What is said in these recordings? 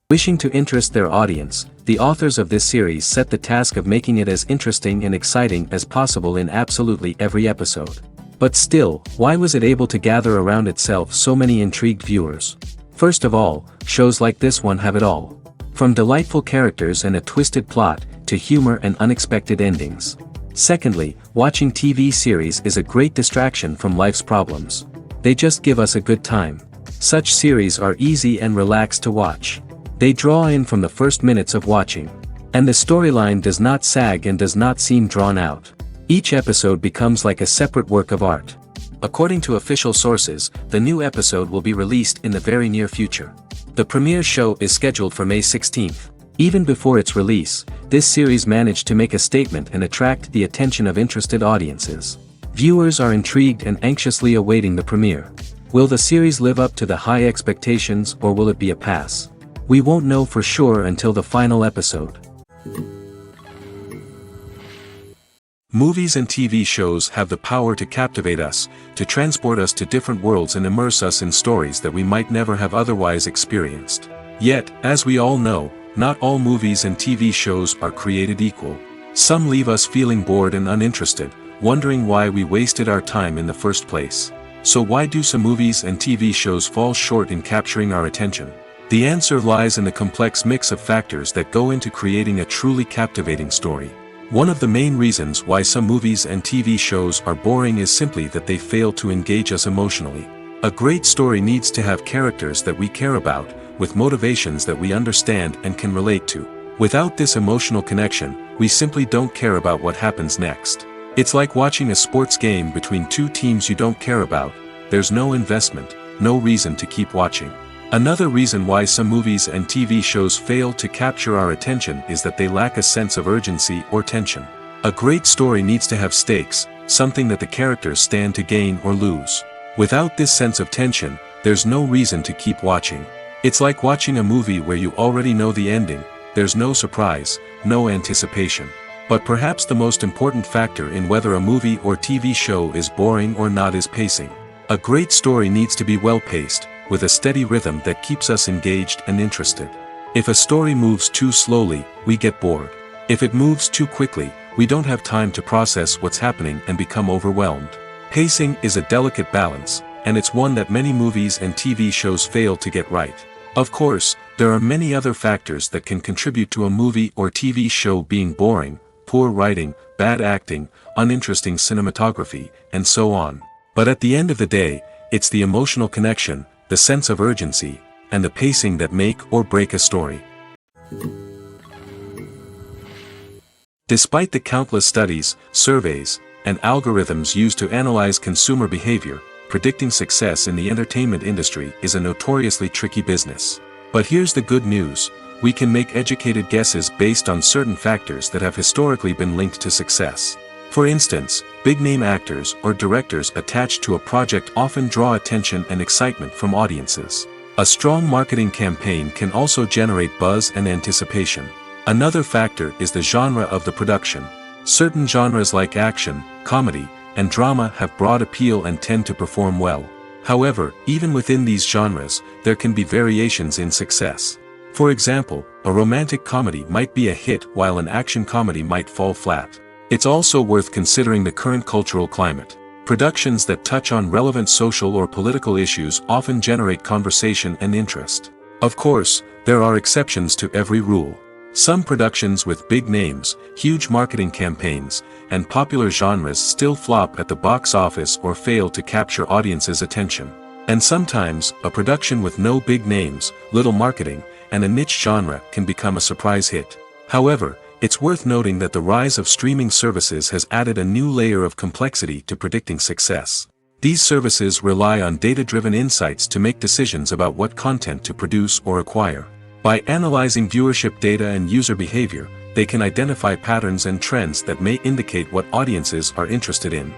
Wishing to interest their audience, the authors of this series set the task of making it as interesting and exciting as possible in absolutely every episode. But still, why was it able to gather around itself so many intrigued viewers? First of all, shows like this one have it all. From delightful characters and a twisted plot, to humor and unexpected endings. Secondly, watching TV series is a great distraction from life's problems. They just give us a good time. Such series are easy and relaxed to watch. They draw in from the first minutes of watching. And the storyline does not sag and does not seem drawn out. Each episode becomes like a separate work of art. According to official sources, the new episode will be released in the very near future. The premiere show is scheduled for May 16th. Even before its release, this series managed to make a statement and attract the attention of interested audiences. Viewers are intrigued and anxiously awaiting the premiere. Will the series live up to the high expectations or will it be a pass? We won't know for sure until the final episode. Movies and TV shows have the power to captivate us, to transport us to different worlds and immerse us in stories that we might never have otherwise experienced. Yet, as we all know, not all movies and TV shows are created equal. Some leave us feeling bored and uninterested, wondering why we wasted our time in the first place. So why do some movies and TV shows fall short in capturing our attention? The answer lies in the complex mix of factors that go into creating a truly captivating story. One of the main reasons why some movies and TV shows are boring is simply that they fail to engage us emotionally. A great story needs to have characters that we care about, with motivations that we understand and can relate to. Without this emotional connection, we simply don't care about what happens next. It's like watching a sports game between two teams you don't care about. There's no investment, no reason to keep watching. Another reason why some movies and TV shows fail to capture our attention is that they lack a sense of urgency or tension. A great story needs to have stakes, something that the characters stand to gain or lose. Without this sense of tension, there's no reason to keep watching. It's like watching a movie where you already know the ending, there's no surprise, no anticipation. But perhaps the most important factor in whether a movie or TV show is boring or not is pacing. A great story needs to be well-paced, with a steady rhythm that keeps us engaged and interested. If a story moves too slowly, we get bored. If it moves too quickly, we don't have time to process what's happening and become overwhelmed. Pacing is a delicate balance, and it's one that many movies and TV shows fail to get right. Of course, there are many other factors that can contribute to a movie or TV show being boring: poor writing, bad acting, uninteresting cinematography, and so on. But at the end of the day, it's the emotional connection, the sense of urgency, and the pacing that make or break a story. Despite the countless studies, surveys, and algorithms used to analyze consumer behavior, predicting success in the entertainment industry is a notoriously tricky business. But here's the good news: we can make educated guesses based on certain factors that have historically been linked to success. For instance, big-name actors or directors attached to a project often draw attention and excitement from audiences. A strong marketing campaign can also generate buzz and anticipation. Another factor is the genre of the production. Certain genres like action, comedy, and drama have broad appeal and tend to perform well. However, even within these genres, there can be variations in success. For example, a romantic comedy might be a hit while an action comedy might fall flat. It's also worth considering the current cultural climate. Productions that touch on relevant social or political issues often generate conversation and interest. Of course, there are exceptions to every rule. Some productions with big names, huge marketing campaigns, and popular genres still flop at the box office or fail to capture audiences' attention. And sometimes, a production with no big names, little marketing, and a niche genre can become a surprise hit. However, it's worth noting that the rise of streaming services has added a new layer of complexity to predicting success. These services rely on data-driven insights to make decisions about what content to produce or acquire. By analyzing viewership data and user behavior, they can identify patterns and trends that may indicate what audiences are interested in.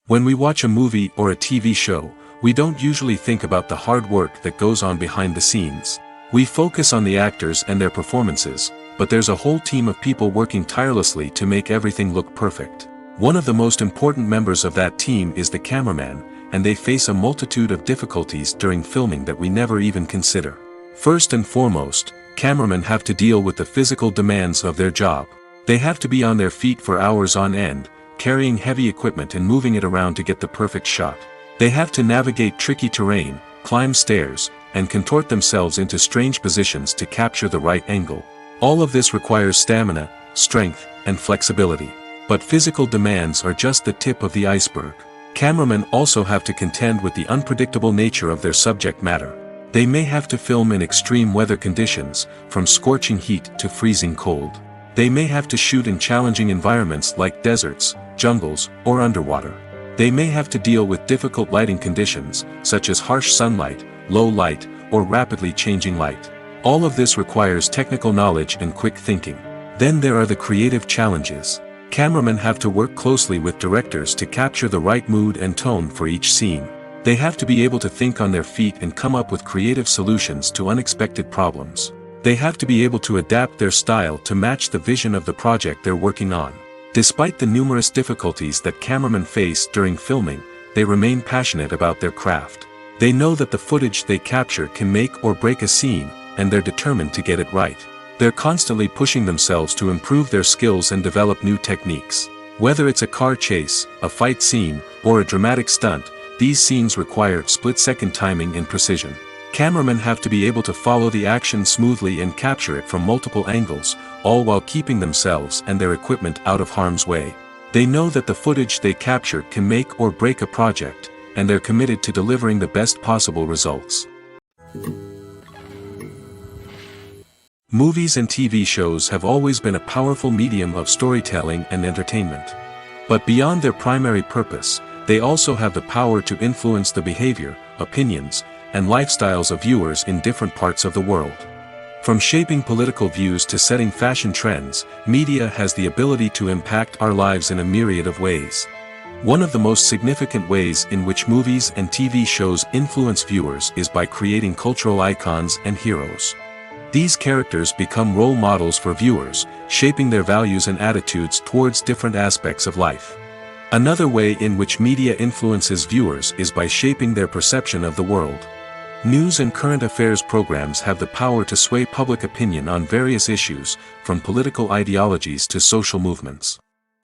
When we watch a movie or a TV show, we don't usually think about the hard work that goes on behind the scenes. We focus on the actors and their performances, but there's a whole team of people working tirelessly to make everything look perfect. One of the most important members of that team is the cameraman, and they face a multitude of difficulties during filming that we never even consider. First and foremost, cameramen have to deal with the physical demands of their job. They have to be on their feet for hours on end, carrying heavy equipment and moving it around to get the perfect shot. They have to navigate tricky terrain, climb stairs, and contort themselves into strange positions to capture the right angle. All of this requires stamina, strength, and flexibility. But physical demands are just the tip of the iceberg. Cameramen also have to contend with the unpredictable nature of their subject matter. They may have to film in extreme weather conditions, from scorching heat to freezing cold. They may have to shoot in challenging environments like deserts, jungles, or underwater. They may have to deal with difficult lighting conditions, such as harsh sunlight, low light, or rapidly changing light. All of this requires technical knowledge and quick thinking. Then there are the creative challenges. Cameramen have to work closely with directors to capture the right mood and tone for each scene. They have to be able to think on their feet and come up with creative solutions to unexpected problems. They have to be able to adapt their style to match the vision of the project they're working on. Despite the numerous difficulties that cameramen face during filming, they remain passionate about their craft. They know that the footage they capture can make or break a scene, and they're determined to get it right. They're constantly pushing themselves to improve their skills and develop new techniques. Whether it's a car chase, a fight scene, or a dramatic stunt, these scenes require split-second timing and precision. Cameramen have to be able to follow the action smoothly and capture it from multiple angles, all while keeping themselves and their equipment out of harm's way. They know that the footage they capture can make or break a project, and they're committed to delivering the best possible results. Movies and TV shows have always been a powerful medium of storytelling and entertainment. But beyond their primary purpose, they also have the power to influence the behavior, opinions, and lifestyles of viewers in different parts of the world. From shaping political views to setting fashion trends, media has the ability to impact our lives in a myriad of ways. One of the most significant ways in which movies and TV shows influence viewers is by creating cultural icons and heroes. These characters become role models for viewers, shaping their values and attitudes towards different aspects of life. Another way in which media influences viewers is by shaping their perception of the world. News and current affairs programs have the power to sway public opinion on various issues, from political ideologies to social movements.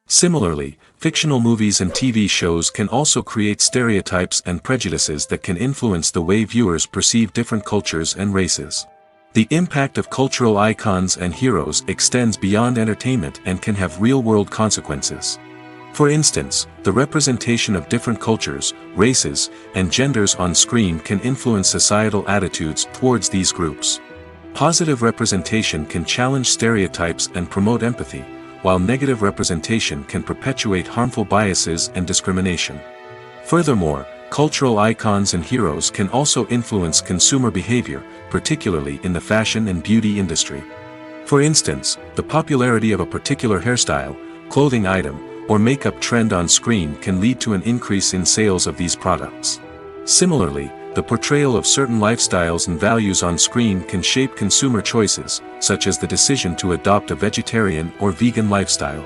Similarly, fictional movies and TV shows can also create stereotypes and prejudices that can influence the way viewers perceive different cultures and races. The impact of cultural icons and heroes extends beyond entertainment and can have real-world consequences. For instance, the representation of different cultures, races, and genders on screen can influence societal attitudes towards these groups. Positive representation can challenge stereotypes and promote empathy, while negative representation can perpetuate harmful biases and discrimination. Furthermore, cultural icons and heroes can also influence consumer behavior, particularly in the fashion and beauty industry. For instance, the popularity of a particular hairstyle, clothing item, or makeup trend on screen can lead to an increase in sales of these products. Similarly, the portrayal of certain lifestyles and values on screen can shape consumer choices, such as the decision to adopt a vegetarian or vegan lifestyle.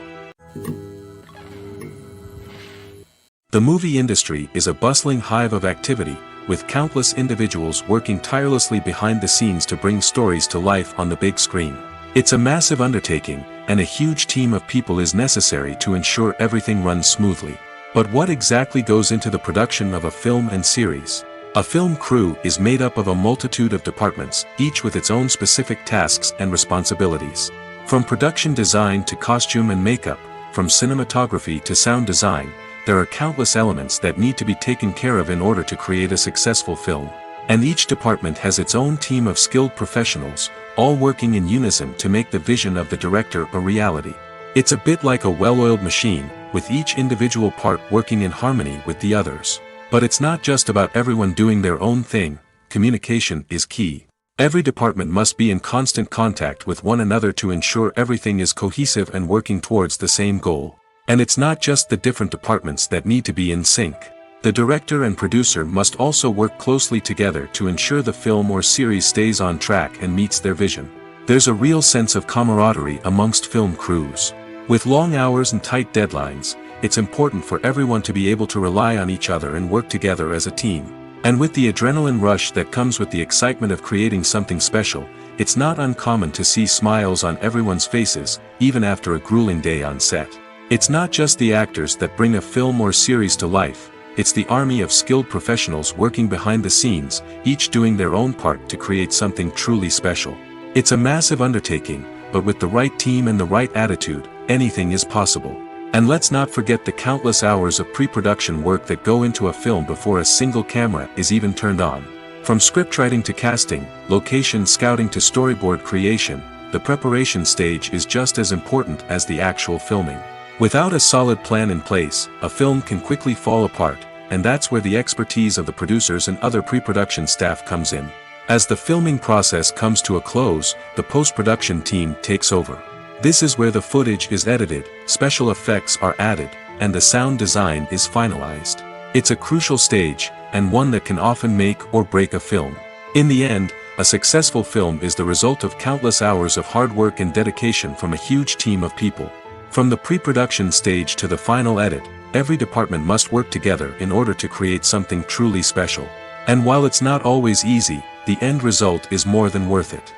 The movie industry is a bustling hive of activity, with countless individuals working tirelessly behind the scenes to bring stories to life on the big screen. It's a massive undertaking, and a huge team of people is necessary to ensure everything runs smoothly. But what exactly goes into the production of a film and series? A film crew is made up of a multitude of departments, each with its own specific tasks and responsibilities. From production design to costume and makeup, from cinematography to sound design, there are countless elements that need to be taken care of in order to create a successful film. And each department has its own team of skilled professionals, all working in unison to make the vision of the director a reality. It's a bit like a well-oiled machine, with each individual part working in harmony with the others. But it's not just about everyone doing their own thing. Communication is key. Every department must be in constant contact with one another to ensure everything is cohesive and working towards the same goal. And it's not just the different departments that need to be in sync. The director and producer must also work closely together to ensure the film or series stays on track and meets their vision. There's a real sense of camaraderie amongst film crews. With long hours and tight deadlines, it's important for everyone to be able to rely on each other and work together as a team. And with the adrenaline rush that comes with the excitement of creating something special, it's not uncommon to see smiles on everyone's faces, even after a grueling day on set. It's not just the actors that bring a film or series to life, it's the army of skilled professionals working behind the scenes, each doing their own part to create something truly special. It's a massive undertaking, but with the right team and the right attitude, anything is possible. And let's not forget the countless hours of pre-production work that go into a film before a single camera is even turned on. From scriptwriting to casting, location scouting to storyboard creation, the preparation stage is just as important as the actual filming. Without a solid plan in place, a film can quickly fall apart, and that's where the expertise of the producers and other pre-production staff comes in. As the filming process comes to a close, the post-production team takes over. This is where the footage is edited, special effects are added, and the sound design is finalized. It's a crucial stage, and one that can often make or break a film. In the end, a successful film is the result of countless hours of hard work and dedication from a huge team of people. From the pre-production stage to the final edit, every department must work together in order to create something truly special. And while it's not always easy, the end result is more than worth it.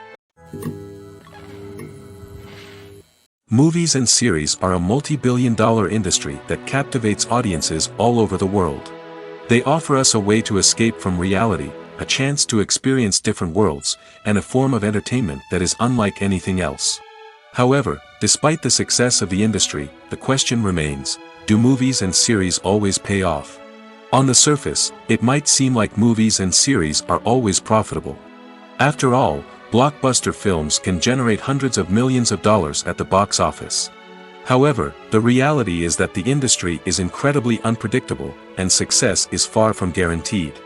Movies and series are a multi-billion-dollar industry that captivates audiences all over the world. They offer us a way to escape from reality, a chance to experience different worlds, and a form of entertainment that is unlike anything else. However, despite the success of the industry, the question remains, do movies and series always pay off? On the surface, it might seem like movies and series are always profitable. After all, blockbuster films can generate hundreds of millions of dollars at the box office. However, the reality is that the industry is incredibly unpredictable, and success is far from guaranteed.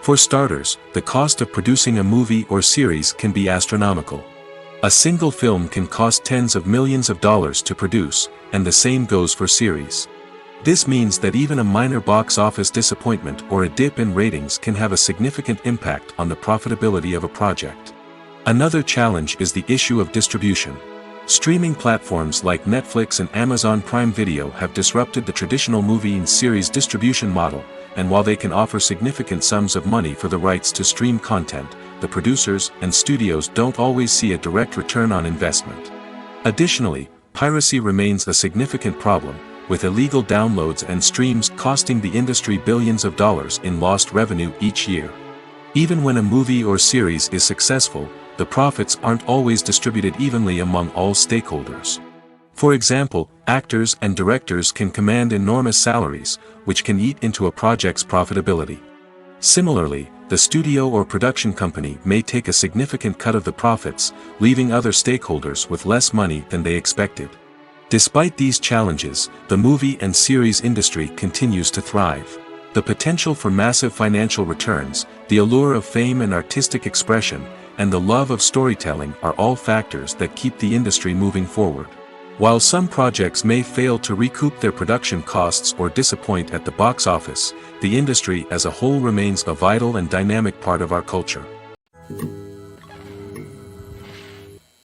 For starters, the cost of producing a movie or series can be astronomical. A single film can cost tens of millions of dollars to produce, and the same goes for series. This means that even a minor box office disappointment or a dip in ratings can have a significant impact on the profitability of a project. Another challenge is the issue of distribution. Streaming platforms like Netflix and Amazon Prime Video have disrupted the traditional movie and series distribution model, and while they can offer significant sums of money for the rights to stream content, the producers and studios don't always see a direct return on investment. Additionally, piracy remains a significant problem, with illegal downloads and streams costing the industry billions of dollars in lost revenue each year. Even when a movie or series is successful, the profits aren't always distributed evenly among all stakeholders. For example, actors and directors can command enormous salaries, which can eat into a project's profitability. Similarly, the studio or production company may take a significant cut of the profits, leaving other stakeholders with less money than they expected. Despite these challenges, the movie and series industry continues to thrive. The potential for massive financial returns, the allure of fame and artistic expression, and the love of storytelling are all factors that keep the industry moving forward. While some projects may fail to recoup their production costs or disappoint at the box office, the industry as a whole remains a vital and dynamic part of our culture.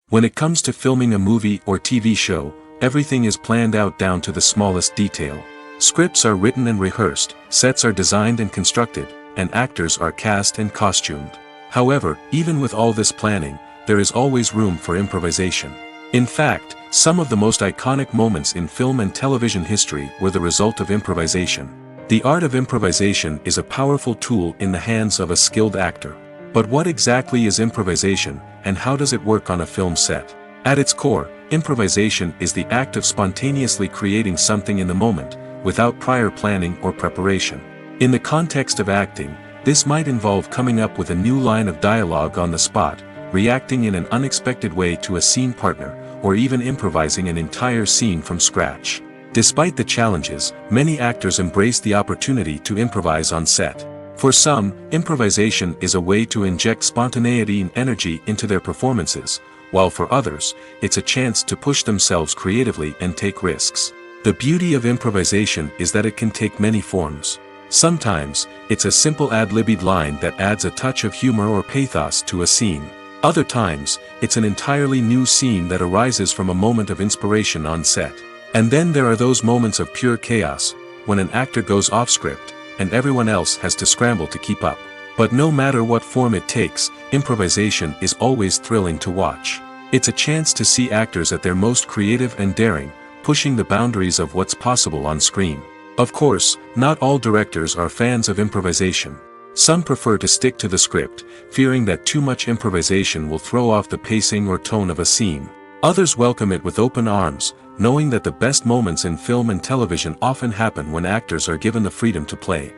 When it comes to filming a movie or TV show, everything is planned out down to the smallest detail. Scripts are written and rehearsed, sets are designed and constructed, and actors are cast and costumed. However, even with all this planning, there is always room for improvisation. In fact, some of the most iconic moments in film and television history were the result of improvisation. The art of improvisation is a powerful tool in the hands of a skilled actor. But what exactly is improvisation, and how does it work on a film set? At its core, improvisation is the act of spontaneously creating something in the moment, without prior planning or preparation. In the context of acting, this might involve coming up with a new line of dialogue on the spot, reacting in an unexpected way to a scene partner, or even improvising an entire scene from scratch. Despite the challenges, many actors embrace the opportunity to improvise on set. For some, improvisation is a way to inject spontaneity and energy into their performances, while for others, it's a chance to push themselves creatively and take risks. The beauty of improvisation is that it can take many forms. Sometimes, it's a simple ad-libbed line that adds a touch of humor or pathos to a scene. Other times, it's an entirely new scene that arises from a moment of inspiration on set. And then there are those moments of pure chaos, when an actor goes off script, and everyone else has to scramble to keep up. But no matter what form it takes, improvisation is always thrilling to watch. It's a chance to see actors at their most creative and daring, pushing the boundaries of what's possible on screen. Of course, not all directors are fans of improvisation. Some prefer to stick to the script, fearing that too much improvisation will throw off the pacing or tone of a scene. Others welcome it with open arms, knowing that the best moments in film and television often happen when actors are given the freedom to play.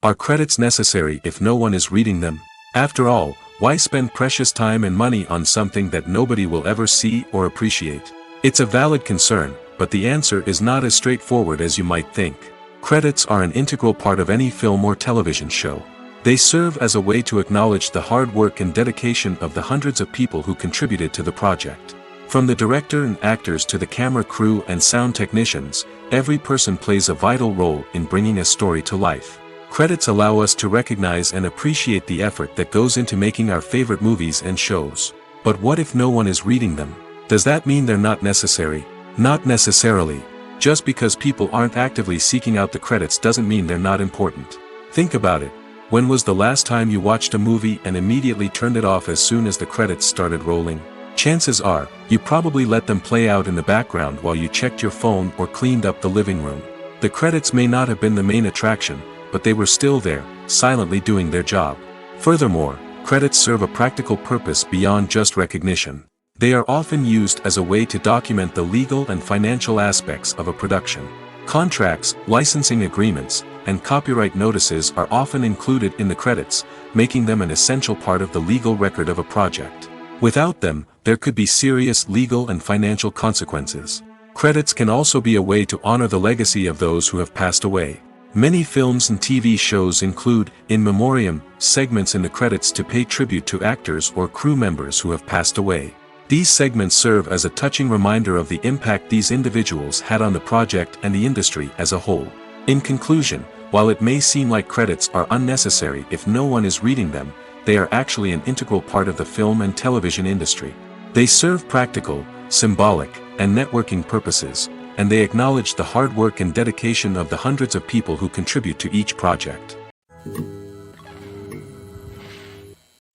Are credits necessary if no one is reading them? After all, why spend precious time and money on something that nobody will ever see or appreciate? It's a valid concern, but the answer is not as straightforward as you might think. Credits are an integral part of any film or television show. They serve as a way to acknowledge the hard work and dedication of the hundreds of people who contributed to the project. From the director and actors to the camera crew and sound technicians, every person plays a vital role in bringing a story to life. Credits allow us to recognize and appreciate the effort that goes into making our favorite movies and shows. But what if no one is reading them? Does that mean they're not necessary? Not necessarily. Just because people aren't actively seeking out the credits doesn't mean they're not important. Think about it. When was the last time you watched a movie and immediately turned it off as soon as the credits started rolling? Chances are, you probably let them play out in the background while you checked your phone or cleaned up the living room. The credits may not have been the main attraction, but they were still there, silently doing their job. Furthermore, credits serve a practical purpose beyond just recognition. They are often used as a way to document the legal and financial aspects of a production. Contracts, licensing agreements, and copyright notices are often included in the credits, making them an essential part of the legal record of a project. Without them, there could be serious legal and financial consequences. Credits can also be a way to honor the legacy of those who have passed away. Many films and TV shows include, in memoriam, segments in the credits to pay tribute to actors or crew members who have passed away. These segments serve as a touching reminder of the impact these individuals had on the project and the industry as a whole. In conclusion, while it may seem like credits are unnecessary if no one is reading them, they are actually an integral part of the film and television industry. They serve practical, symbolic, and networking purposes, and they acknowledge the hard work and dedication of the hundreds of people who contribute to each project.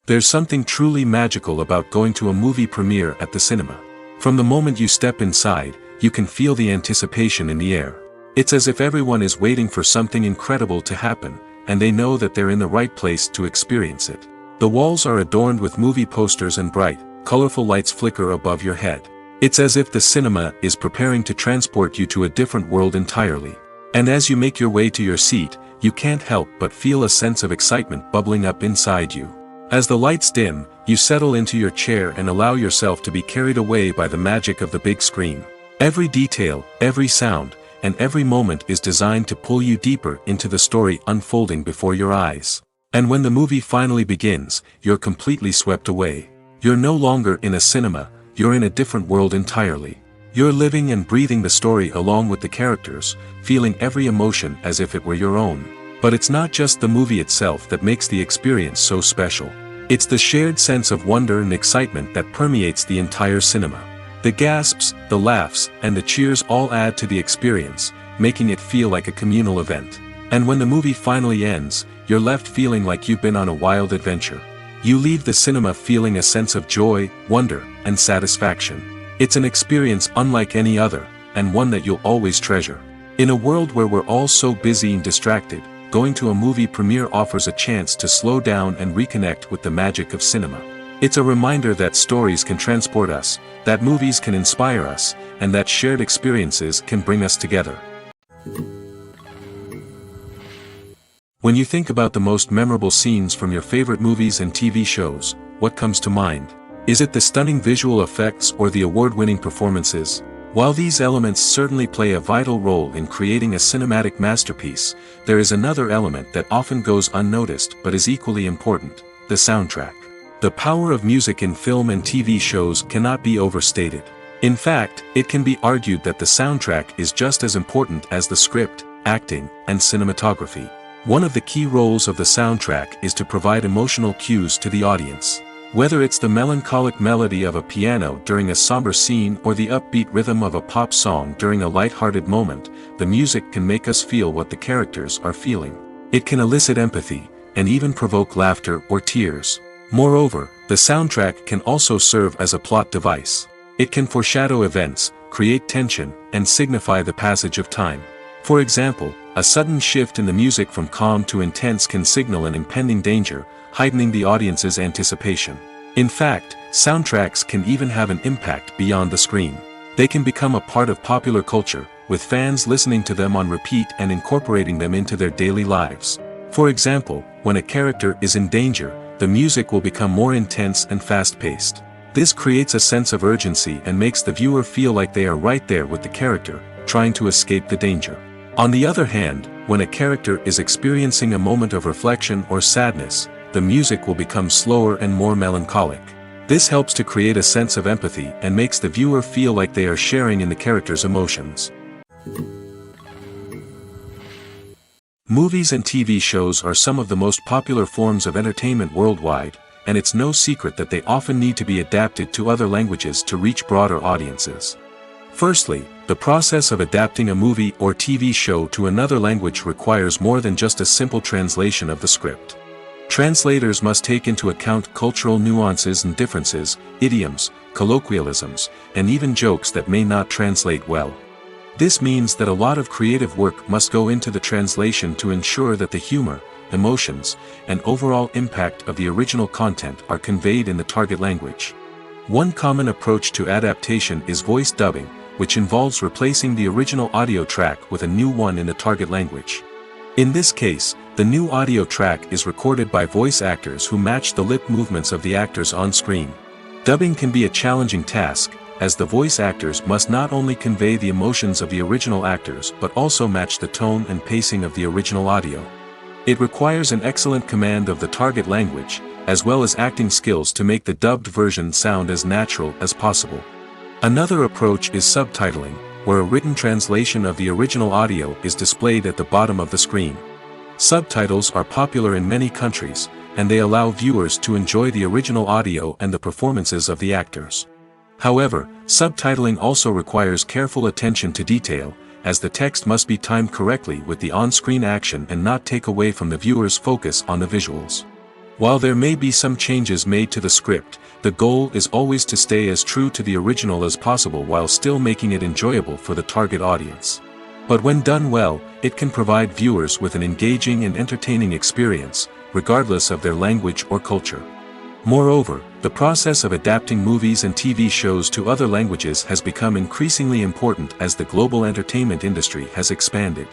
There's something truly magical about going to a movie premiere at the cinema. From the moment you step inside, you can feel the anticipation in the air. It's as if everyone is waiting for something incredible to happen, and they know that they're in the right place to experience it. The walls are adorned with movie posters and bright, colorful lights flicker above your head. It's as if the cinema is preparing to transport you to a different world entirely. And as you make your way to your seat, you can't help but feel a sense of excitement bubbling up inside you. As the lights dim, you settle into your chair and allow yourself to be carried away by the magic of the big screen. Every detail, every sound, and every moment is designed to pull you deeper into the story unfolding before your eyes. And when the movie finally begins, you're completely swept away. You're no longer in a cinema, you're in a different world entirely. You're living and breathing the story along with the characters, feeling every emotion as if it were your own. But it's not just the movie itself that makes the experience so special. It's the shared sense of wonder and excitement that permeates the entire cinema. The gasps, the laughs, and the cheers all add to the experience, making it feel like a communal event. And when the movie finally ends, you're left feeling like you've been on a wild adventure. You leave the cinema feeling a sense of joy, wonder, and satisfaction. It's an experience unlike any other, and one that you'll always treasure. In a world where we're all so busy and distracted, going to a movie premiere offers a chance to slow down and reconnect with the magic of cinema. It's a reminder that stories can transport us, that movies can inspire us, and that shared experiences can bring us together. When you think about the most memorable scenes from your favorite movies and TV shows, what comes to mind? Is it the stunning visual effects or the award-winning performances? While these elements certainly play a vital role in creating a cinematic masterpiece, there is another element that often goes unnoticed but is equally important: the soundtrack. The power of music in film and TV shows cannot be overstated. In fact, it can be argued that the soundtrack is just as important as the script, acting, and cinematography. One of the key roles of the soundtrack is to provide emotional cues to the audience. Whether it's the melancholic melody of a piano during a somber scene or the upbeat rhythm of a pop song during a light-hearted moment, the music can make us feel what the characters are feeling. It can elicit empathy, and even provoke laughter or tears. Moreover, the soundtrack can also serve as a plot device. It can foreshadow events, create tension, and signify the passage of time. For example, a sudden shift in the music from calm to intense can signal an impending danger, heightening the audience's anticipation. In fact, soundtracks can even have an impact beyond the screen. They can become a part of popular culture, with fans listening to them on repeat and incorporating them into their daily lives. For example, when a character is in danger, the music will become more intense and fast-paced. This creates a sense of urgency and makes the viewer feel like they are right there with the character, trying to escape the danger. On the other hand, when a character is experiencing a moment of reflection or sadness, the music will become slower and more melancholic. This helps to create a sense of empathy and makes the viewer feel like they are sharing in the character's emotions. Movies and TV shows are some of the most popular forms of entertainment worldwide, and it's no secret that they often need to be adapted to other languages to reach broader audiences. Firstly, the process of adapting a movie or TV show to another language requires more than just a simple translation of the script. Translators must take into account cultural nuances and differences, idioms, colloquialisms, and even jokes that may not translate well. This means that a lot of creative work must go into the translation to ensure that the humor, emotions, and overall impact of the original content are conveyed in the target language. One common approach to adaptation is voice dubbing, which involves replacing the original audio track with a new one in the target language. In this case, the new audio track is recorded by voice actors who match the lip movements of the actors on screen. Dubbing can be a challenging task, as the voice actors must not only convey the emotions of the original actors but also match the tone and pacing of the original audio. It requires an excellent command of the target language, as well as acting skills to make the dubbed version sound as natural as possible. Another approach is subtitling, where a written translation of the original audio is displayed at the bottom of the screen. Subtitles are popular in many countries, and they allow viewers to enjoy the original audio and the performances of the actors. However, subtitling also requires careful attention to detail, as the text must be timed correctly with the on-screen action and not take away from the viewer's focus on the visuals. While there may be some changes made to the script, the goal is always to stay as true to the original as possible while still making it enjoyable for the target audience. But when done well, it can provide viewers with an engaging and entertaining experience, regardless of their language or culture. Moreover, the process of adapting movies and TV shows to other languages has become increasingly important as the global entertainment industry has expanded.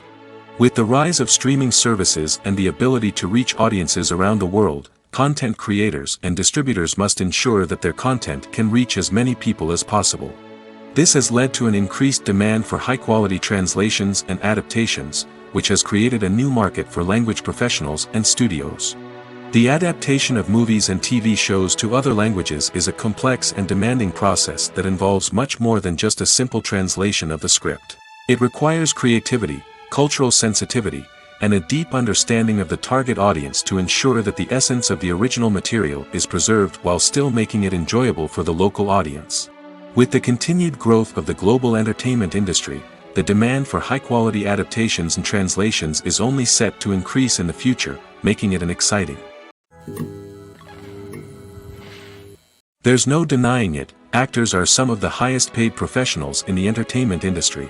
With the rise of streaming services and the ability to reach audiences around the world, content creators and distributors must ensure that their content can reach as many people as possible. This has led to an increased demand for high-quality translations and adaptations, which has created a new market for language professionals and studios. The adaptation of movies and TV shows to other languages is a complex and demanding process that involves much more than just a simple translation of the script. It requires creativity, cultural sensitivity, and a deep understanding of the target audience to ensure that the essence of the original material is preserved while still making it enjoyable for the local audience. With the continued growth of the global entertainment industry, the demand for high-quality adaptations and translations is only set to increase in the future, making it an exciting. There's no denying it, actors are some of the highest paid professionals in the entertainment industry.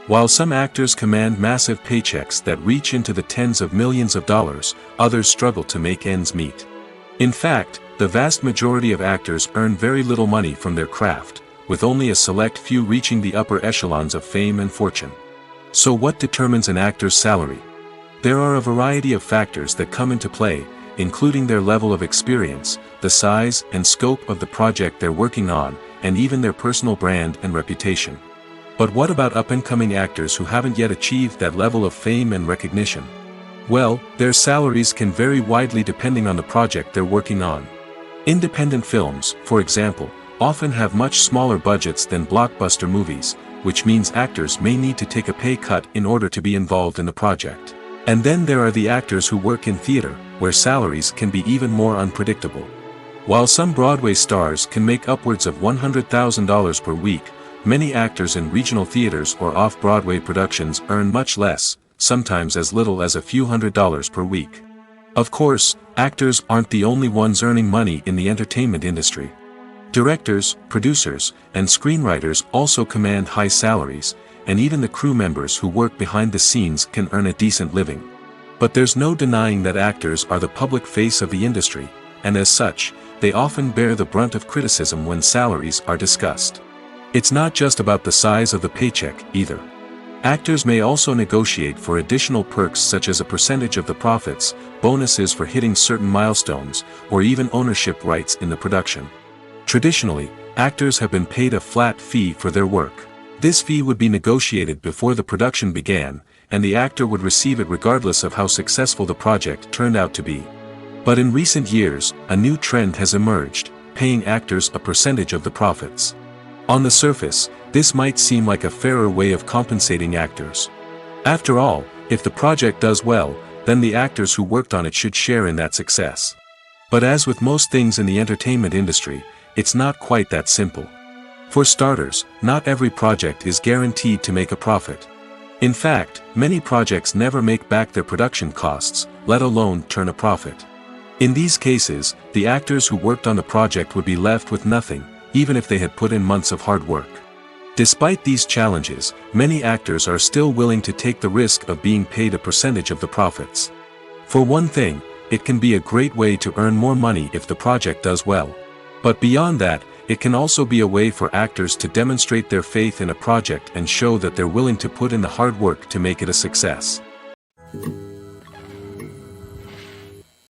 While some actors command massive paychecks that reach into the tens of millions of dollars, others struggle to make ends meet. In fact, the vast majority of actors earn very little money from their craft, with only a select few reaching the upper echelons of fame and fortune. So what determines an actor's salary? There are a variety of factors that come into play, including their level of experience, the size and scope of the project they're working on, and even their personal brand and reputation. But what about up-and-coming actors who haven't yet achieved that level of fame and recognition? Well, their salaries can vary widely depending on the project they're working on. Independent films, for example, often have much smaller budgets than blockbuster movies, which means actors may need to take a pay cut in order to be involved in the project. And then there are the actors who work in theater, where salaries can be even more unpredictable. While some Broadway stars can make upwards of $100,000 per week, many actors in regional theaters or off-Broadway productions earn much less, sometimes as little as a few $100s per week. Of course, actors aren't the only ones earning money in the entertainment industry. Directors, producers, and screenwriters also command high salaries, and even the crew members who work behind the scenes can earn a decent living. But there's no denying that actors are the public face of the industry, and as such, they often bear the brunt of criticism when salaries are discussed. It's not just about the size of the paycheck, either. Actors may also negotiate for additional perks such as a percentage of the profits, bonuses for hitting certain milestones, or even ownership rights in the production. Traditionally, actors have been paid a flat fee for their work. This fee would be negotiated before the production began, and the actor would receive it regardless of how successful the project turned out to be. But in recent years, a new trend has emerged, paying actors a percentage of the profits. On the surface, this might seem like a fairer way of compensating actors. After all, if the project does well, then the actors who worked on it should share in that success. But as with most things in the entertainment industry, it's not quite that simple. For starters, not every project is guaranteed to make a profit. In fact, many projects never make back their production costs, let alone turn a profit. In these cases, the actors who worked on the project would be left with nothing, even if they had put in months of hard work. Despite these challenges, many actors are still willing to take the risk of being paid a percentage of the profits. For one thing, it can be a great way to earn more money if the project does well. But beyond that, it can also be a way for actors to demonstrate their faith in a project and show that they're willing to put in the hard work to make it a success.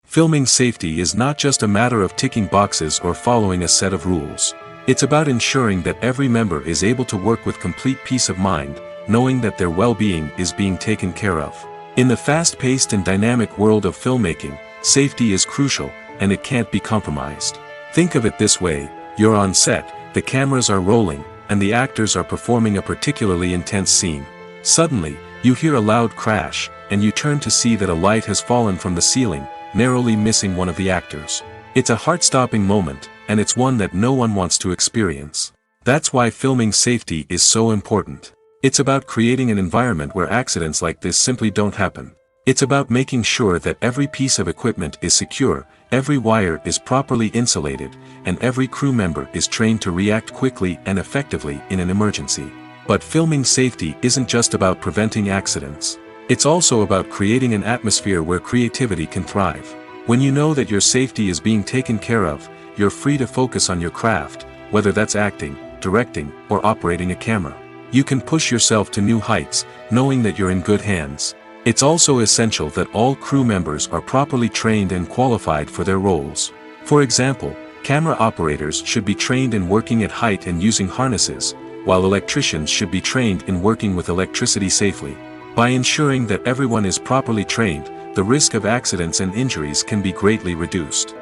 Filming safety is not just a matter of ticking boxes or following a set of rules. It's about ensuring that every member is able to work with complete peace of mind, knowing that their well-being is being taken care of. In the fast-paced and dynamic world of filmmaking, safety is crucial, and it can't be compromised. Think of it this way: you're on set, the cameras are rolling, and the actors are performing a particularly intense scene. Suddenly, you hear a loud crash, and you turn to see that a light has fallen from the ceiling, narrowly missing one of the actors. It's a heart-stopping moment, and it's one that no one wants to experience. That's why filming safety is so important. It's about creating an environment where accidents like this simply don't happen. It's about making sure that every piece of equipment is secure, every wire is properly insulated, and every crew member is trained to react quickly and effectively in an emergency. But filming safety isn't just about preventing accidents. It's also about creating an atmosphere where creativity can thrive. When you know that your safety is being taken care of, you're free to focus on your craft, whether that's acting, directing, or operating a camera. You can push yourself to new heights, knowing that you're in good hands. It's also essential that all crew members are properly trained and qualified for their roles. For example, camera operators should be trained in working at height and using harnesses, while electricians should be trained in working with electricity safely. By ensuring that everyone is properly trained, the risk of accidents and injuries can be greatly reduced.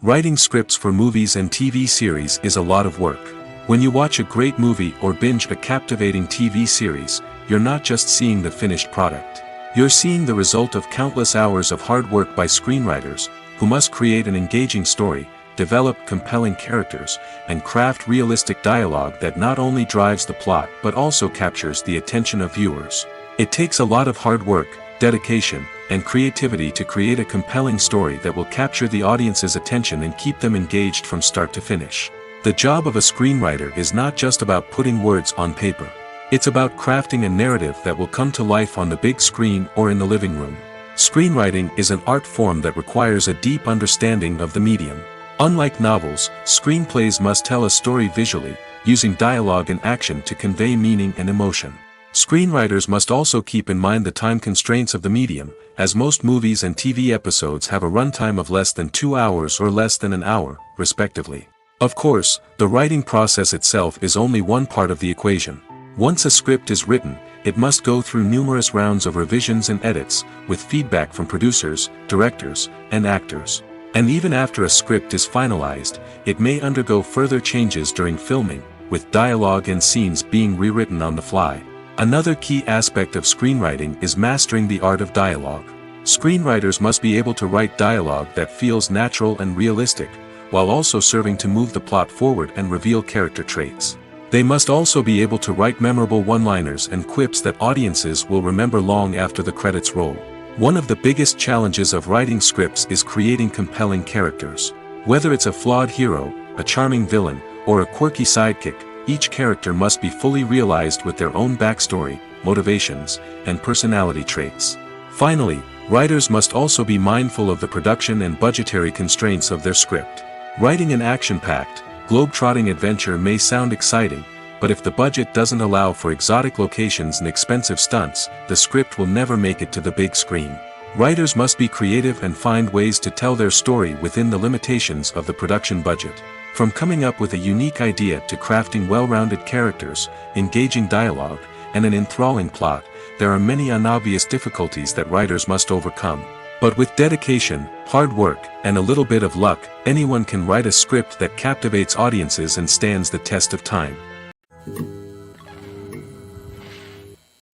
Writing scripts for movies and TV series is a lot of work. When you watch a great movie or binge a captivating TV series, you're not just seeing the finished product. You're seeing the result of countless hours of hard work by screenwriters, who must create an engaging story, develop compelling characters, and craft realistic dialogue that not only drives the plot but also captures the attention of viewers. It takes a lot of hard work, dedication, and creativity to create a compelling story that will capture the audience's attention and keep them engaged from start to finish. The job of a screenwriter is not just about putting words on paper. It's about crafting a narrative that will come to life on the big screen or in the living room. Screenwriting is an art form that requires a deep understanding of the medium. Unlike novels, screenplays must tell a story visually, using dialogue and action to convey meaning and emotion. Screenwriters must also keep in mind the time constraints of the medium, as most movies and TV episodes have a runtime of less than 2 hours or less than an hour, respectively. Of course, the writing process itself is only one part of the equation. Once a script is written, it must go through numerous rounds of revisions and edits, with feedback from producers, directors, and actors. And even after a script is finalized, it may undergo further changes during filming, with dialogue and scenes being rewritten on the fly. Another key aspect of screenwriting is mastering the art of dialogue. Screenwriters must be able to write dialogue that feels natural and realistic, while also serving to move the plot forward and reveal character traits. They must also be able to write memorable one-liners and quips that audiences will remember long after the credits roll. One of the biggest challenges of writing scripts is creating compelling characters. Whether it's a flawed hero, a charming villain, or a quirky sidekick, each character must be fully realized with their own backstory, motivations, and personality traits. Finally, writers must also be mindful of the production and budgetary constraints of their script. Writing an action-packed, globe-trotting adventure may sound exciting, but if the budget doesn't allow for exotic locations and expensive stunts, the script will never make it to the big screen. Writers must be creative and find ways to tell their story within the limitations of the production budget. From coming up with a unique idea to crafting well-rounded characters, engaging dialogue, and an enthralling plot, there are many unobvious difficulties that writers must overcome. But with dedication, hard work, and a little bit of luck, anyone can write a script that captivates audiences and stands the test of time.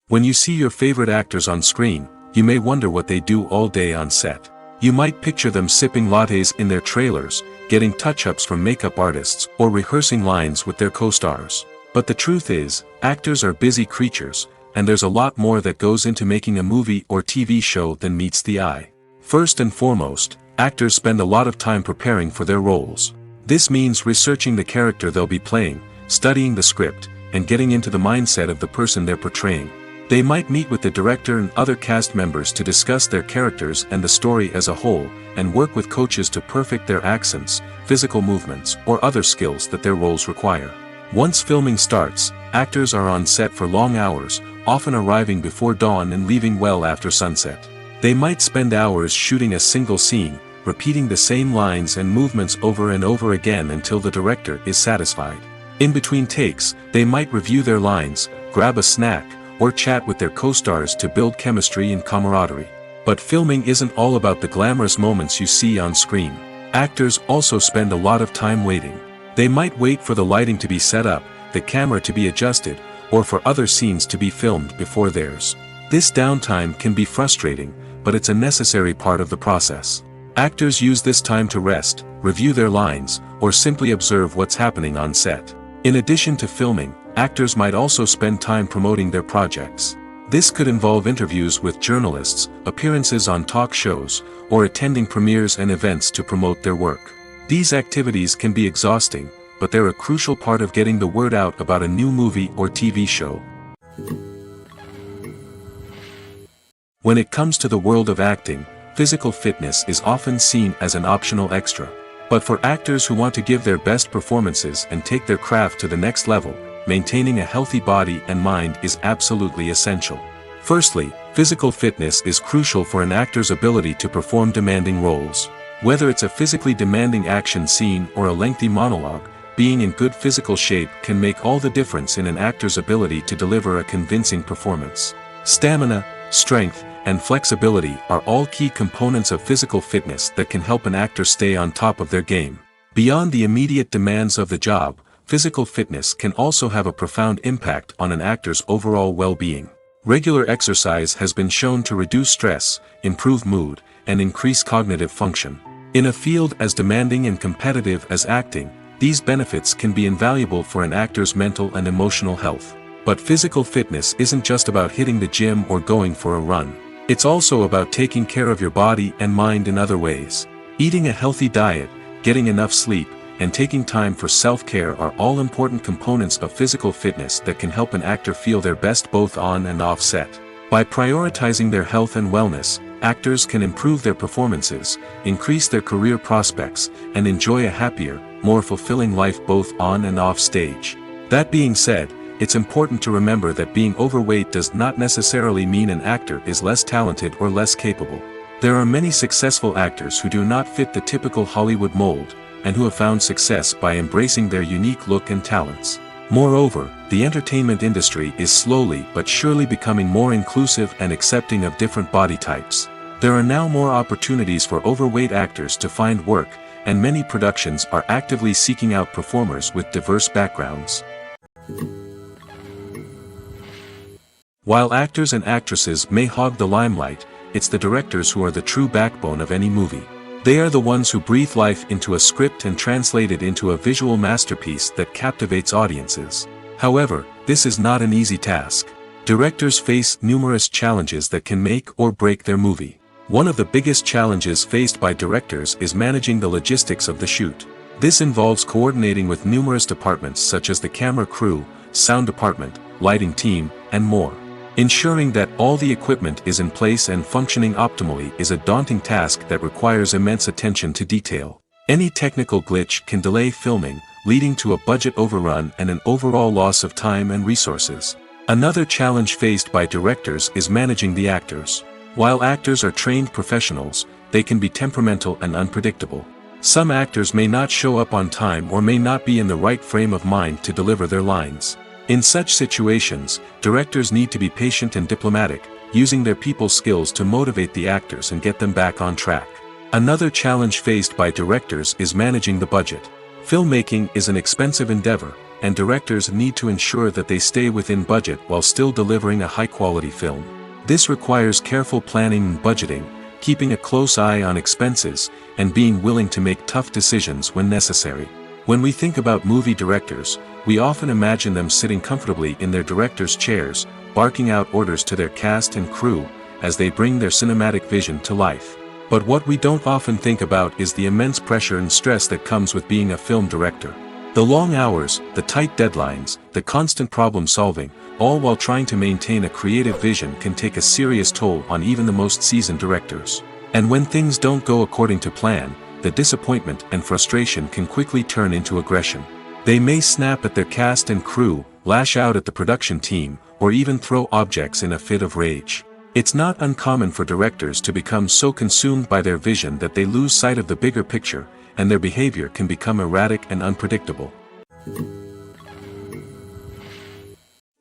When you see your favorite actors on screen, you may wonder what they do all day on set. You might picture them sipping lattes in their trailers, getting touch-ups from makeup artists, or rehearsing lines with their co-stars. But the truth is, actors are busy creatures, and there's a lot more that goes into making a movie or TV show than meets the eye. First and foremost, actors spend a lot of time preparing for their roles. This means researching the character they'll be playing, studying the script, and getting into the mindset of the person they're portraying. They might meet with the director and other cast members to discuss their characters and the story as a whole, and work with coaches to perfect their accents, physical movements, or other skills that their roles require. Once filming starts, actors are on set for long hours, often arriving before dawn and leaving well after sunset. They might spend hours shooting a single scene, repeating the same lines and movements over and over again until the director is satisfied. In between takes, they might review their lines, grab a snack, or chat with their co-stars to build chemistry and camaraderie. But filming isn't all about the glamorous moments you see on screen. Actors also spend a lot of time waiting. They might wait for the lighting to be set up, the camera to be adjusted, or for other scenes to be filmed before theirs. This downtime can be frustrating, but it's a necessary part of the process. Actors use this time to rest, review their lines, or simply observe what's happening on set. In addition to filming, actors might also spend time promoting their projects. This could involve interviews with journalists, appearances on talk shows, or attending premieres and events to promote their work. These activities can be exhausting, but they're a crucial part of getting the word out about a new movie or TV show. When it comes to the world of acting, physical fitness is often seen as an optional extra. But for actors who want to give their best performances and take their craft to the next level, maintaining a healthy body and mind is absolutely essential. Firstly, physical fitness is crucial for an actor's ability to perform demanding roles. Whether it's a physically demanding action scene or a lengthy monologue, being in good physical shape can make all the difference in an actor's ability to deliver a convincing performance. Stamina, strength, and flexibility are all key components of physical fitness that can help an actor stay on top of their game. Beyond the immediate demands of the job, physical fitness can also have a profound impact on an actor's overall well-being. Regular exercise has been shown to reduce stress, improve mood, and increase cognitive function. In a field as demanding and competitive as acting, these benefits can be invaluable for an actor's mental and emotional health. But physical fitness isn't just about hitting the gym or going for a run. It's also about taking care of your body and mind in other ways. Eating a healthy diet, getting enough sleep, and taking time for self-care are all important components of physical fitness that can help an actor feel their best both on and off set. By prioritizing their health and wellness, actors can improve their performances, increase their career prospects, and enjoy a happier, more fulfilling life both on and off stage. That being said, it's important to remember that being overweight does not necessarily mean an actor is less talented or less capable. There are many successful actors who do not fit the typical Hollywood mold, and who have found success by embracing their unique look and talents. Moreover, the entertainment industry is slowly but surely becoming more inclusive and accepting of different body types. There are now more opportunities for overweight actors to find work, and many productions are actively seeking out performers with diverse backgrounds. While actors and actresses may hog the limelight, it's the directors who are the true backbone of any movie. They are the ones who breathe life into a script and translate it into a visual masterpiece that captivates audiences. However, this is not an easy task. Directors face numerous challenges that can make or break their movie. One of the biggest challenges faced by directors is managing the logistics of the shoot. This involves coordinating with numerous departments such as the camera crew, sound department, lighting team, and more. Ensuring that all the equipment is in place and functioning optimally is a daunting task that requires immense attention to detail. Any technical glitch can delay filming, leading to a budget overrun and an overall loss of time and resources. Another challenge faced by directors is managing the actors. While actors are trained professionals, they can be temperamental and unpredictable. Some actors may not show up on time or may not be in the right frame of mind to deliver their lines. In such situations, directors need to be patient and diplomatic, using their people skills to motivate the actors and get them back on track. Another challenge faced by directors is managing the budget. Filmmaking is an expensive endeavor, and directors need to ensure that they stay within budget while still delivering a high-quality film. This requires careful planning and budgeting, keeping a close eye on expenses, and being willing to make tough decisions when necessary. When we think about movie directors, we often imagine them sitting comfortably in their director's chairs, barking out orders to their cast and crew, as they bring their cinematic vision to life. But what we don't often think about is the immense pressure and stress that comes with being a film director. The long hours, the tight deadlines, the constant problem solving, all while trying to maintain a creative vision can take a serious toll on even the most seasoned directors. And when things don't go according to plan, the disappointment and frustration can quickly turn into aggression. They may snap at their cast and crew, lash out at the production team, or even throw objects in a fit of rage. It's not uncommon for directors to become so consumed by their vision that they lose sight of the bigger picture, and their behavior can become erratic and unpredictable.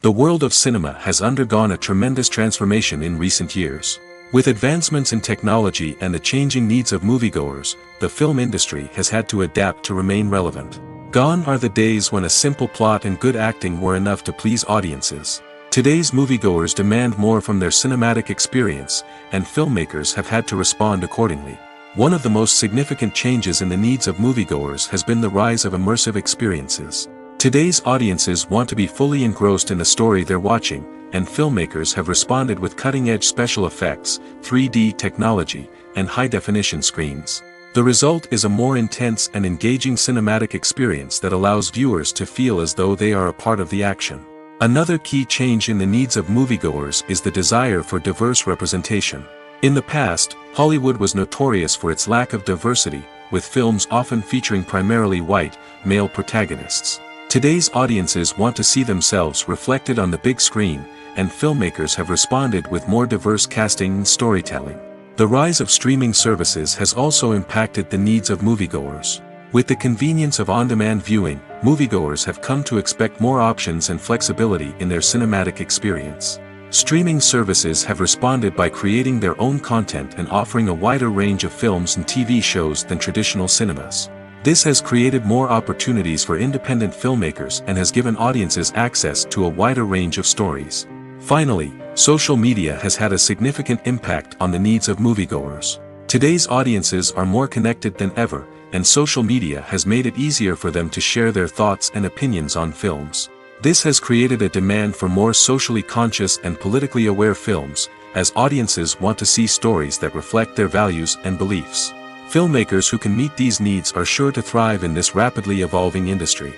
The world of cinema has undergone a tremendous transformation in recent years. With advancements in technology and the changing needs of moviegoers, the film industry has had to adapt to remain relevant. Gone are the days when a simple plot and good acting were enough to please audiences. Today's moviegoers demand more from their cinematic experience, and filmmakers have had to respond accordingly. One of the most significant changes in the needs of moviegoers has been the rise of immersive experiences. Today's audiences want to be fully engrossed in the story they're watching, and filmmakers have responded with cutting-edge special effects, 3D technology, and high-definition screens. The result is a more intense and engaging cinematic experience that allows viewers to feel as though they are a part of the action. Another key change in the needs of moviegoers is the desire for diverse representation. In the past, Hollywood was notorious for its lack of diversity, with films often featuring primarily white, male protagonists. Today's audiences want to see themselves reflected on the big screen, and filmmakers have responded with more diverse casting and storytelling. The rise of streaming services has also impacted the needs of moviegoers. With the convenience of on-demand viewing, moviegoers have come to expect more options and flexibility in their cinematic experience. Streaming services have responded by creating their own content and offering a wider range of films and TV shows than traditional cinemas. This has created more opportunities for independent filmmakers and has given audiences access to a wider range of stories. Finally, social media has had a significant impact on the needs of moviegoers. Today's audiences are more connected than ever, and social media has made it easier for them to share their thoughts and opinions on films. This has created a demand for more socially conscious and politically aware films, as audiences want to see stories that reflect their values and beliefs. Filmmakers who can meet these needs are sure to thrive in this rapidly evolving industry.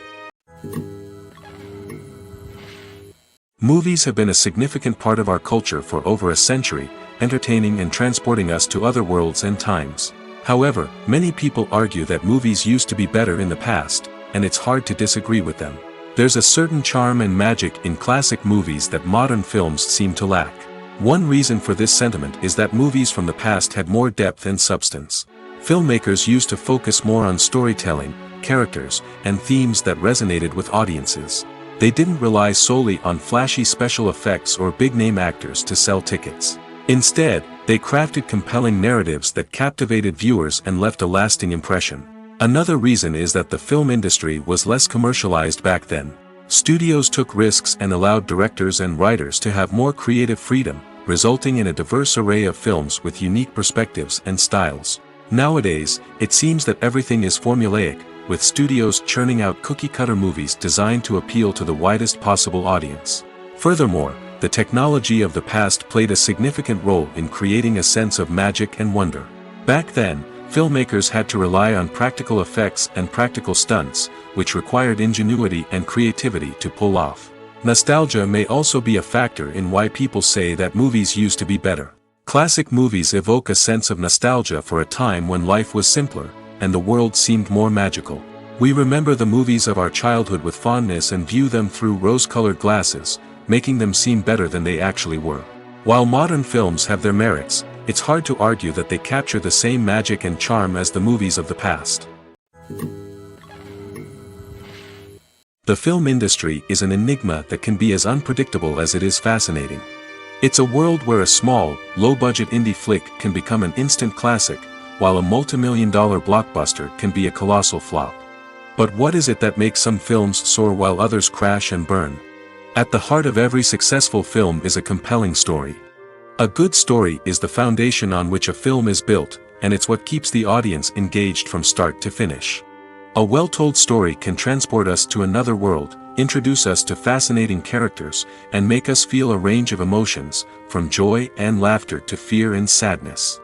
Movies have been a significant part of our culture for over a century, entertaining and transporting us to other worlds and times. However, many people argue that movies used to be better in the past, and it's hard to disagree with them. There's a certain charm and magic in classic movies that modern films seem to lack. One reason for this sentiment is that movies from the past had more depth and substance. Filmmakers used to focus more on storytelling, characters, and themes that resonated with audiences. They didn't rely solely on flashy special effects or big-name actors to sell tickets. Instead, they crafted compelling narratives that captivated viewers and left a lasting impression. Another reason is that the film industry was less commercialized back then. Studios took risks and allowed directors and writers to have more creative freedom, resulting in a diverse array of films with unique perspectives and styles. Nowadays, it seems that everything is formulaic, with studios churning out cookie-cutter movies designed to appeal to the widest possible audience. Furthermore, the technology of the past played a significant role in creating a sense of magic and wonder. Back then, filmmakers had to rely on practical effects and practical stunts, which required ingenuity and creativity to pull off. Nostalgia may also be a factor in why people say that movies used to be better. Classic movies evoke a sense of nostalgia for a time when life was simpler, and the world seemed more magical. We remember the movies of our childhood with fondness and view them through rose-colored glasses, making them seem better than they actually were. While modern films have their merits, it's hard to argue that they capture the same magic and charm as the movies of the past. The film industry is an enigma that can be as unpredictable as it is fascinating. It's a world where a small, low-budget indie flick can become an instant classic, while a multi-million-dollar blockbuster can be a colossal flop. But what is it that makes some films soar while others crash and burn? At the heart of every successful film is a compelling story. A good story is the foundation on which a film is built, and it's what keeps the audience engaged from start to finish. A well-told story can transport us to another world, introduce us to fascinating characters, and make us feel a range of emotions, from joy and laughter to fear and sadness.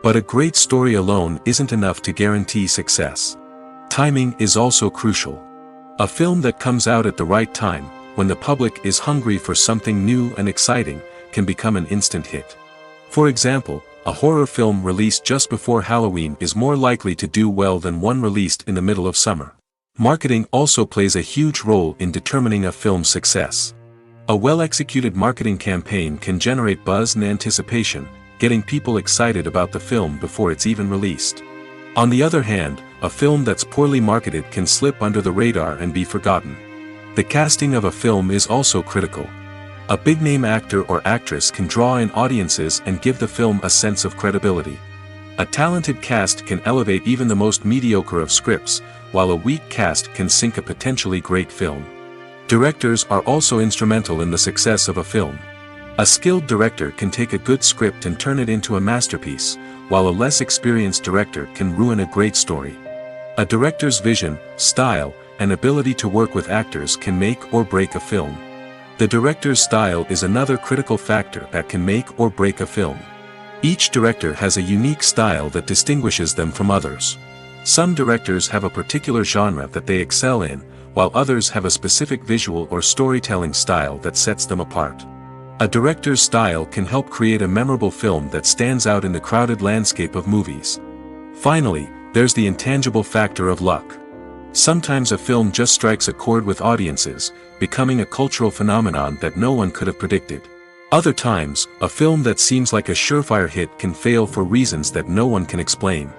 But a great story alone isn't enough to guarantee success. Timing is also crucial. A film that comes out at the right time, when the public is hungry for something new and exciting, can become an instant hit. For example, a horror film released just before Halloween is more likely to do well than one released in the middle of summer. Marketing also plays a huge role in determining a film's success. A well-executed marketing campaign can generate buzz and anticipation, getting people excited about the film before it's even released. On the other hand, a film that's poorly marketed can slip under the radar and be forgotten. The casting of a film is also critical. A big-name actor or actress can draw in audiences and give the film a sense of credibility. A talented cast can elevate even the most mediocre of scripts, while a weak cast can sink a potentially great film. Directors are also instrumental in the success of a film. A skilled director can take a good script and turn it into a masterpiece, while a less experienced director can ruin a great story. A director's vision, style, and ability to work with actors can make or break a film. The director's style is another critical factor that can make or break a film. Each director has a unique style that distinguishes them from others. Some directors have a particular genre that they excel in, while others have a specific visual or storytelling style that sets them apart. A director's style can help create a memorable film that stands out in the crowded landscape of movies. Finally, there's the intangible factor of luck. Sometimes a film just strikes a chord with audiences, becoming a cultural phenomenon that no one could have predicted. Other times, a film that seems like a surefire hit can fail for reasons that no one can explain.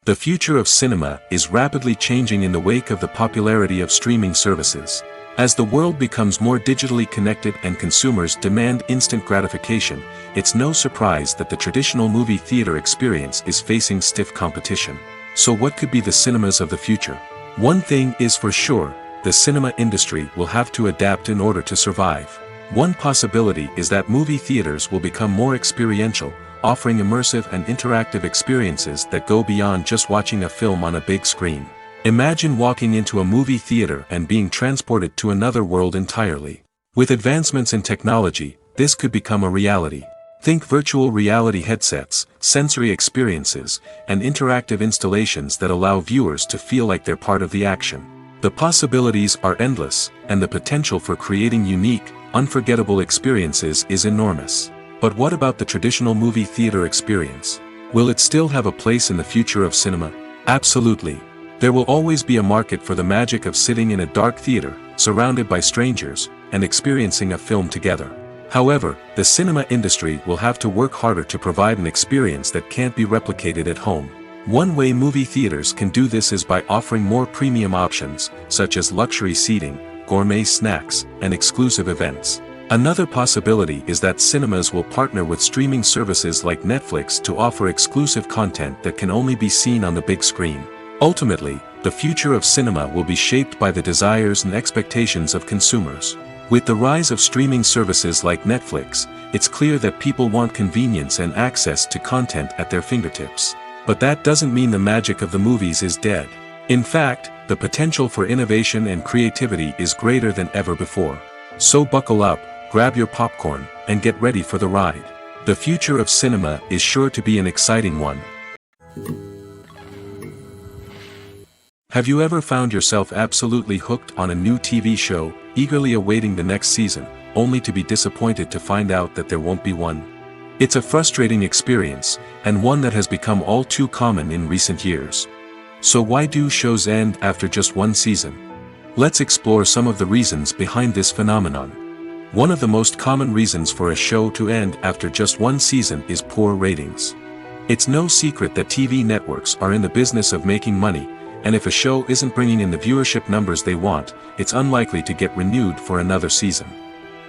The future of cinema is rapidly changing in the wake of the popularity of streaming services. As the world becomes more digitally connected and consumers demand instant gratification, it's no surprise that the traditional movie theater experience is facing stiff competition. So what could be the cinemas of the future? One thing is for sure, the cinema industry will have to adapt in order to survive. One possibility is that movie theaters will become more experiential, offering immersive and interactive experiences that go beyond just watching a film on a big screen. Imagine walking into a movie theater and being transported to another world entirely. With advancements in technology, this could become a reality. Think virtual reality headsets, sensory experiences, and interactive installations that allow viewers to feel like they're part of the action. The possibilities are endless, and the potential for creating unique, unforgettable experiences is enormous. But what about the traditional movie theater experience? Will it still have a place in the future of cinema? Absolutely. There will always be a market for the magic of sitting in a dark theater, surrounded by strangers, and experiencing a film together. However, the cinema industry will have to work harder to provide an experience that can't be replicated at home. One way movie theaters can do this is by offering more premium options, such as luxury seating, gourmet snacks, and exclusive events. Another possibility is that cinemas will partner with streaming services like Netflix to offer exclusive content that can only be seen on the big screen. Ultimately, the future of cinema will be shaped by the desires and expectations of consumers. With the rise of streaming services like Netflix, it's clear that people want convenience and access to content at their fingertips. But that doesn't mean the magic of the movies is dead. In fact, the potential for innovation and creativity is greater than ever before. So buckle up, grab your popcorn, and get ready for the ride. The future of cinema is sure to be an exciting one. Have you ever found yourself absolutely hooked on a new TV show, eagerly awaiting the next season, only to be disappointed to find out that there won't be one? It's a frustrating experience, and one that has become all too common in recent years. So why do shows end after just one season? Let's explore some of the reasons behind this phenomenon. One of the most common reasons for a show to end after just one season is poor ratings. It's no secret that TV networks are in the business of making money, and if a show isn't bringing in the viewership numbers they want, it's unlikely to get renewed for another season.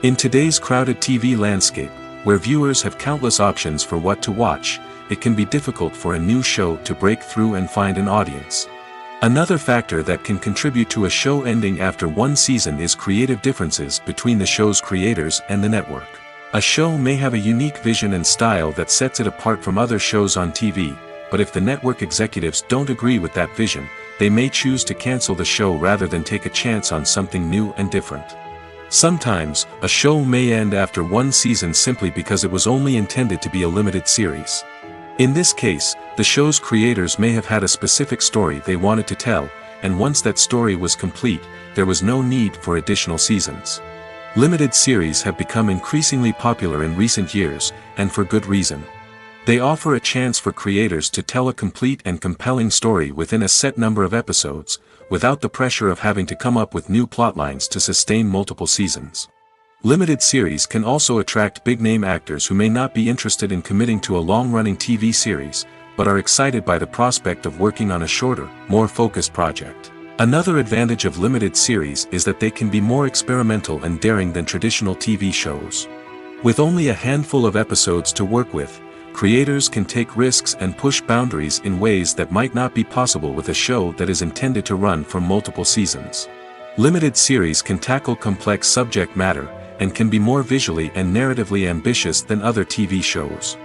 In today's crowded TV landscape, where viewers have countless options for what to watch, it can be difficult for a new show to break through and find an audience. Another factor that can contribute to a show ending after one season is creative differences between the show's creators and the network. A show may have a unique vision and style that sets it apart from other shows on TV, but if the network executives don't agree with that vision, they may choose to cancel the show rather than take a chance on something new and different. Sometimes, a show may end after one season simply because it was only intended to be a limited series. In this case, the show's creators may have had a specific story they wanted to tell, and once that story was complete, there was no need for additional seasons. Limited series have become increasingly popular in recent years, and for good reason. They offer a chance for creators to tell a complete and compelling story within a set number of episodes, without the pressure of having to come up with new plotlines to sustain multiple seasons. Limited series can also attract big-name actors who may not be interested in committing to a long-running TV series, but are excited by the prospect of working on a shorter, more focused project. Another advantage of limited series is that they can be more experimental and daring than traditional TV shows. With only a handful of episodes to work with, creators can take risks and push boundaries in ways that might not be possible with a show that is intended to run for multiple seasons. Limited series can tackle complex subject matter, and can be more visually and narratively ambitious than other TV shows.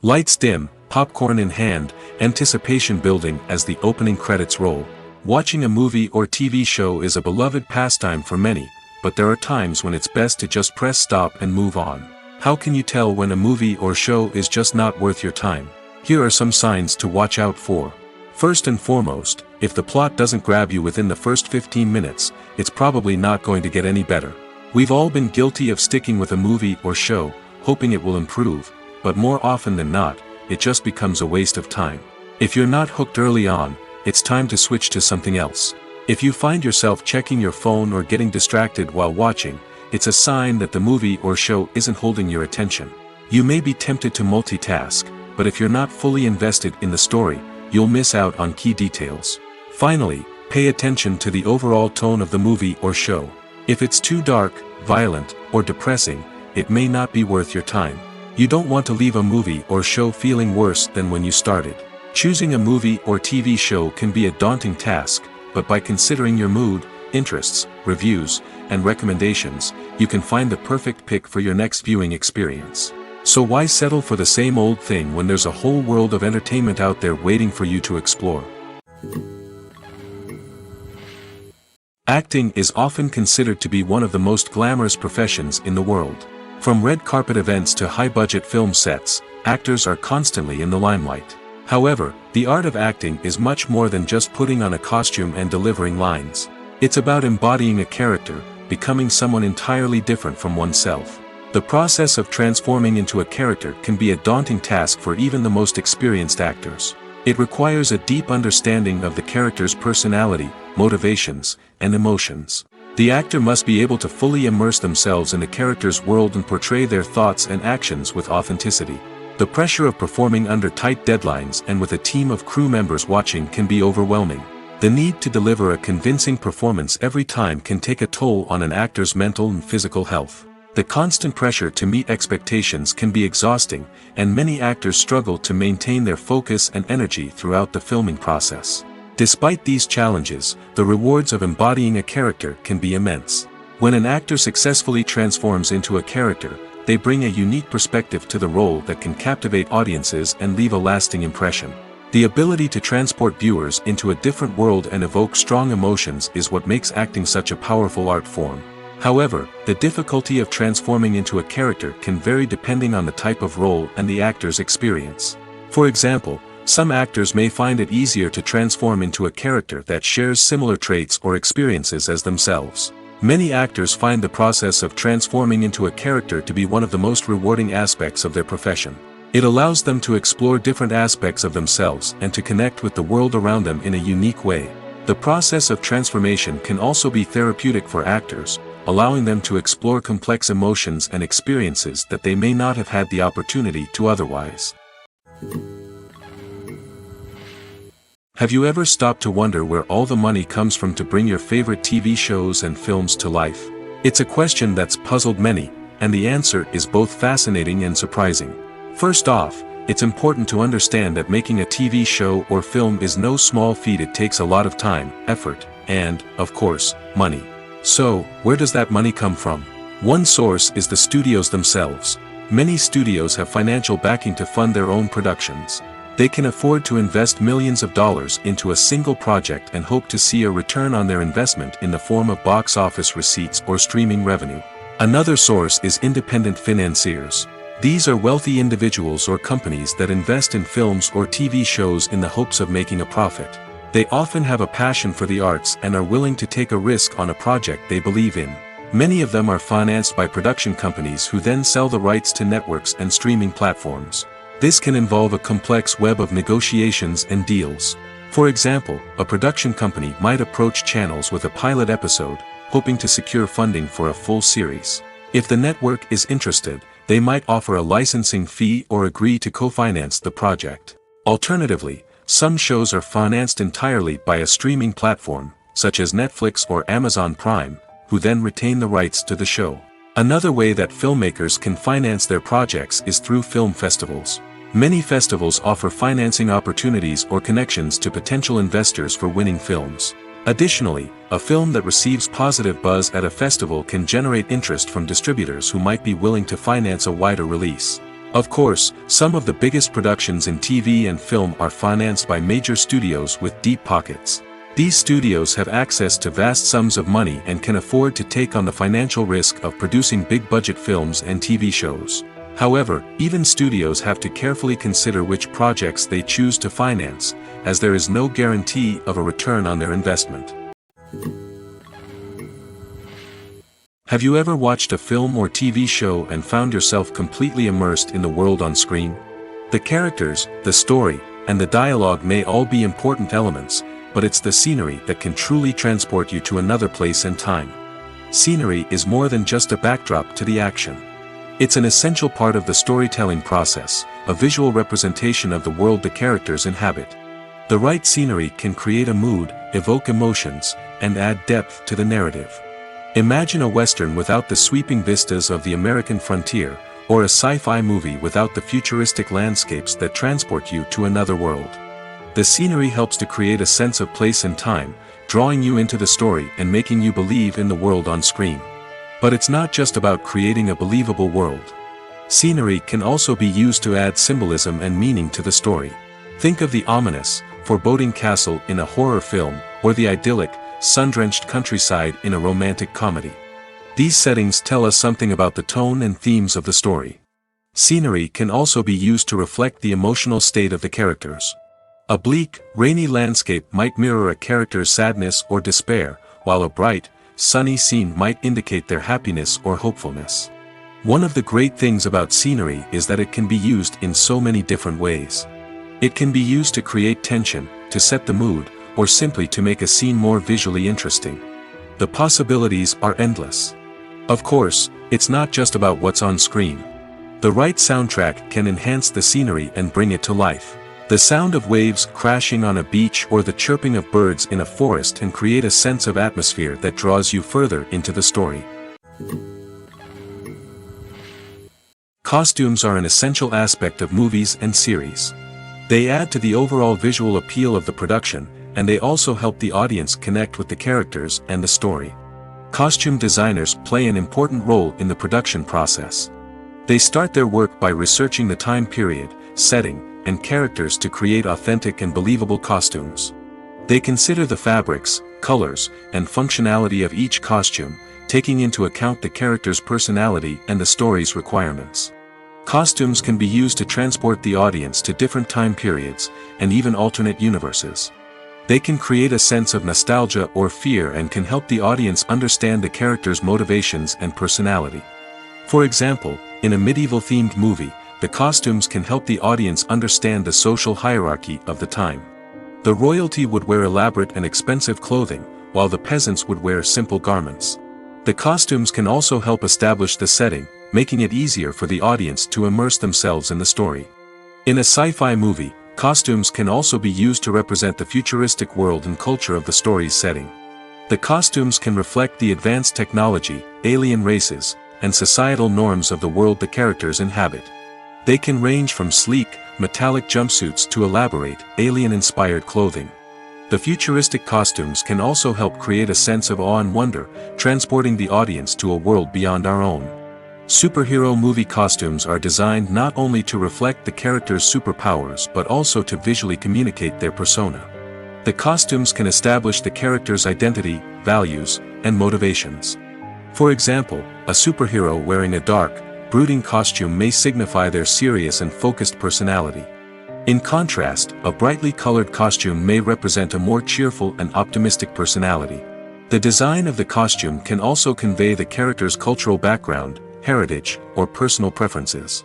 Lights dim, popcorn in hand, anticipation building as the opening credits roll. Watching a movie or TV show is a beloved pastime for many, but there are times when it's best to just press stop and move on. How can you tell when a movie or show is just not worth your time? Here are some signs to watch out for. First and foremost, if the plot doesn't grab you within the first 15 minutes, it's probably not going to get any better. We've all been guilty of sticking with a movie or show, hoping it will improve, but more often than not, it just becomes a waste of time. If you're not hooked early on, it's time to switch to something else. If you find yourself checking your phone or getting distracted while watching, it's a sign that the movie or show isn't holding your attention. You may be tempted to multitask, but if you're not fully invested in the story, you'll miss out on key details. Finally, pay attention to the overall tone of the movie or show. If it's too dark, violent, or depressing, it may not be worth your time. You don't want to leave a movie or show feeling worse than when you started. Choosing a movie or TV show can be a daunting task, but by considering your mood, interests, reviews, and recommendations, you can find the perfect pick for your next viewing experience. So why settle for the same old thing when there's a whole world of entertainment out there waiting for you to explore? Acting is often considered to be one of the most glamorous professions in the world. From red carpet events to high-budget film sets, actors are constantly in the limelight. However, the art of acting is much more than just putting on a costume and delivering lines. It's about embodying a character, becoming someone entirely different from oneself. The process of transforming into a character can be a daunting task for even the most experienced actors. It requires a deep understanding of the character's personality, motivations, and emotions. The actor must be able to fully immerse themselves in the character's world and portray their thoughts and actions with authenticity. The pressure of performing under tight deadlines and with a team of crew members watching can be overwhelming. The need to deliver a convincing performance every time can take a toll on an actor's mental and physical health. The constant pressure to meet expectations can be exhausting, and many actors struggle to maintain their focus and energy throughout the filming process. Despite these challenges, the rewards of embodying a character can be immense. When an actor successfully transforms into a character, they bring a unique perspective to the role that can captivate audiences and leave a lasting impression. The ability to transport viewers into a different world and evoke strong emotions is what makes acting such a powerful art form. However, the difficulty of transforming into a character can vary depending on the type of role and the actor's experience. For example, some actors may find it easier to transform into a character that shares similar traits or experiences as themselves. Many actors find the process of transforming into a character to be one of the most rewarding aspects of their profession. It allows them to explore different aspects of themselves and to connect with the world around them in a unique way. The process of transformation can also be therapeutic for actors, allowing them to explore complex emotions and experiences that they may not have had the opportunity to otherwise. Have you ever stopped to wonder where all the money comes from to bring your favorite TV shows and films to life? It's a question that's puzzled many, and the answer is both fascinating and surprising. First off, it's important to understand that making a TV show or film is no small feat. It takes a lot of time, effort, and, of course, money. So, where does that money come from? One source is the studios themselves. Many studios have financial backing to fund their own productions. They can afford to invest millions of dollars into a single project and hope to see a return on their investment in the form of box office receipts or streaming revenue. Another source is independent financiers. These are wealthy individuals or companies that invest in films or TV shows in the hopes of making a profit. They often have a passion for the arts and are willing to take a risk on a project they believe in. Many of them are financed by production companies who then sell the rights to networks and streaming platforms. This can involve a complex web of negotiations and deals. For example, a production company might approach channels with a pilot episode, hoping to secure funding for a full series. If the network is interested, they might offer a licensing fee or agree to co-finance the project. Alternatively, some shows are financed entirely by a streaming platform, such as Netflix or Amazon Prime, who then retain the rights to the show. Another way that filmmakers can finance their projects is through film festivals. Many festivals offer financing opportunities or connections to potential investors for winning films. Additionally, a film that receives positive buzz at a festival can generate interest from distributors who might be willing to finance a wider release. Of course, some of the biggest productions in TV and film are financed by major studios with deep pockets. These studios have access to vast sums of money and can afford to take on the financial risk of producing big-budget films and TV shows. However, even studios have to carefully consider which projects they choose to finance, as there is no guarantee of a return on their investment. Have you ever watched a film or TV show and found yourself completely immersed in the world on screen? The characters, the story, and the dialogue may all be important elements, but it's the scenery that can truly transport you to another place and time. Scenery is more than just a backdrop to the action. It's an essential part of the storytelling process, a visual representation of the world the characters inhabit. The right scenery can create a mood, evoke emotions, and add depth to the narrative. Imagine a Western without the sweeping vistas of the American frontier, or a sci-fi movie without the futuristic landscapes that transport you to another world. The scenery helps to create a sense of place and time, drawing you into the story and making you believe in the world on screen. But it's not just about creating a believable world. Scenery can also be used to add symbolism and meaning to the story. Think of the ominous, foreboding castle in a horror film, or the idyllic, sun-drenched countryside in a romantic comedy. These settings tell us something about the tone and themes of the story. Scenery can also be used to reflect the emotional state of the characters. A bleak, rainy landscape might mirror a character's sadness or despair, while a bright, sunny scene might indicate their happiness or hopefulness. One of the great things about scenery is that it can be used in so many different ways. It can be used to create tension, to set the mood, or simply to make a scene more visually interesting. The possibilities are endless. Of course, it's not just about what's on screen. The right soundtrack can enhance the scenery and bring it to life. The sound of waves crashing on a beach or the chirping of birds in a forest can create a sense of atmosphere that draws you further into the story. Costumes are an essential aspect of movies and series. They add to the overall visual appeal of the production, and they also help the audience connect with the characters and the story. Costume designers play an important role in the production process. They start their work by researching the time period, setting, and characters to create authentic and believable costumes. They consider the fabrics, colors, and functionality of each costume, taking into account the character's personality and the story's requirements. Costumes can be used to transport the audience to different time periods, and even alternate universes. They can create a sense of nostalgia or fear and can help the audience understand the character's motivations and personality. For example, in a medieval-themed movie, the costumes can help the audience understand the social hierarchy of the time. The royalty would wear elaborate and expensive clothing, while the peasants would wear simple garments. The costumes can also help establish the setting, making it easier for the audience to immerse themselves in the story. In a sci-fi movie, costumes can also be used to represent the futuristic world and culture of the story's setting. The costumes can reflect the advanced technology, alien races, and societal norms of the world the characters inhabit. They can range from sleek, metallic jumpsuits to elaborate, alien-inspired clothing. The futuristic costumes can also help create a sense of awe and wonder, transporting the audience to a world beyond our own. Superhero movie costumes are designed not only to reflect the character's superpowers but also to visually communicate their persona. The costumes can establish the character's identity, values, and motivations. For example, a superhero wearing a dark, brooding costume may signify their serious and focused personality. In contrast, a brightly colored costume may represent a more cheerful and optimistic personality. The design of the costume can also convey the character's cultural background, heritage, or personal preferences.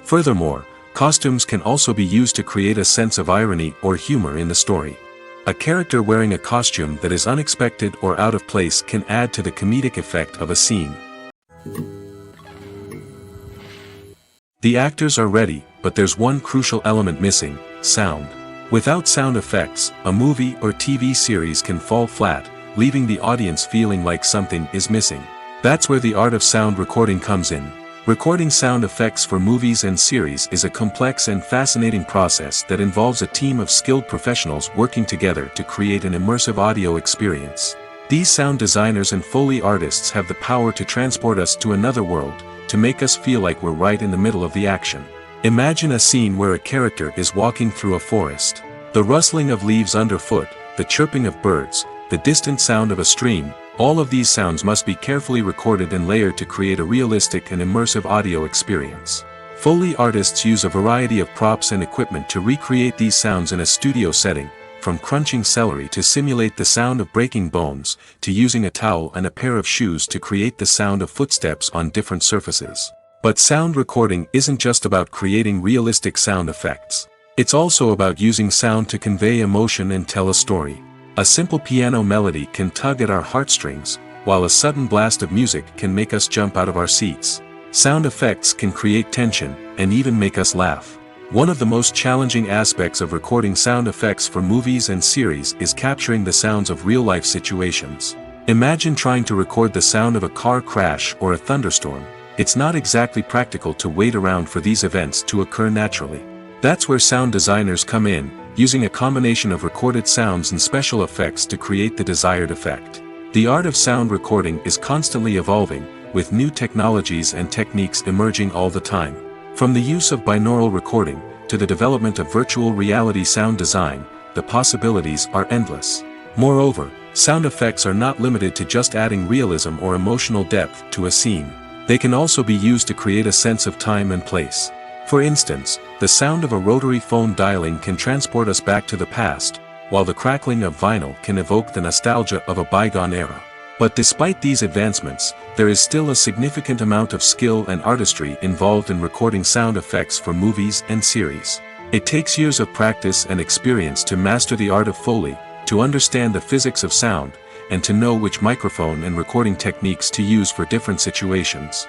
Furthermore, costumes can also be used to create a sense of irony or humor in the story. A character wearing a costume that is unexpected or out of place can add to the comedic effect of a scene. The actors are ready, but there's one crucial element missing: sound. Without sound effects, a movie or TV series can fall flat, leaving the audience feeling like something is missing. That's where the art of sound recording comes in. Recording sound effects for movies and series is a complex and fascinating process that involves a team of skilled professionals working together to create an immersive audio experience. These sound designers and Foley artists have the power to transport us to another world, to make us feel like we're right in the middle of the action. Imagine a scene where a character is walking through a forest. The rustling of leaves underfoot, the chirping of birds, the distant sound of a stream, all of these sounds must be carefully recorded and layered to create a realistic and immersive audio experience. Foley artists use a variety of props and equipment to recreate these sounds in a studio setting, from crunching celery to simulate the sound of breaking bones, to using a towel and a pair of shoes to create the sound of footsteps on different surfaces. But sound recording isn't just about creating realistic sound effects. It's also about using sound to convey emotion and tell a story. A simple piano melody can tug at our heartstrings, while a sudden blast of music can make us jump out of our seats. Sound effects can create tension, and even make us laugh. One of the most challenging aspects of recording sound effects for movies and series is capturing the sounds of real-life situations. Imagine trying to record the sound of a car crash or a thunderstorm. It's not exactly practical to wait around for these events to occur naturally. That's where sound designers come in, using a combination of recorded sounds and special effects to create the desired effect. The art of sound recording is constantly evolving, with new technologies and techniques emerging all the time. From the use of binaural recording, to the development of virtual reality sound design, the possibilities are endless. Moreover, Sound effects are not limited to just adding realism or emotional depth to a scene. They can also be used to create a sense of time and place. For instance, the sound of a rotary phone dialing can transport us back to the past, while the crackling of vinyl can evoke the nostalgia of a bygone era. But despite these advancements, there is still a significant amount of skill and artistry involved in recording sound effects for movies and series. It takes years of practice and experience to master the art of Foley, to understand the physics of sound, and to know which microphone and recording techniques to use for different situations.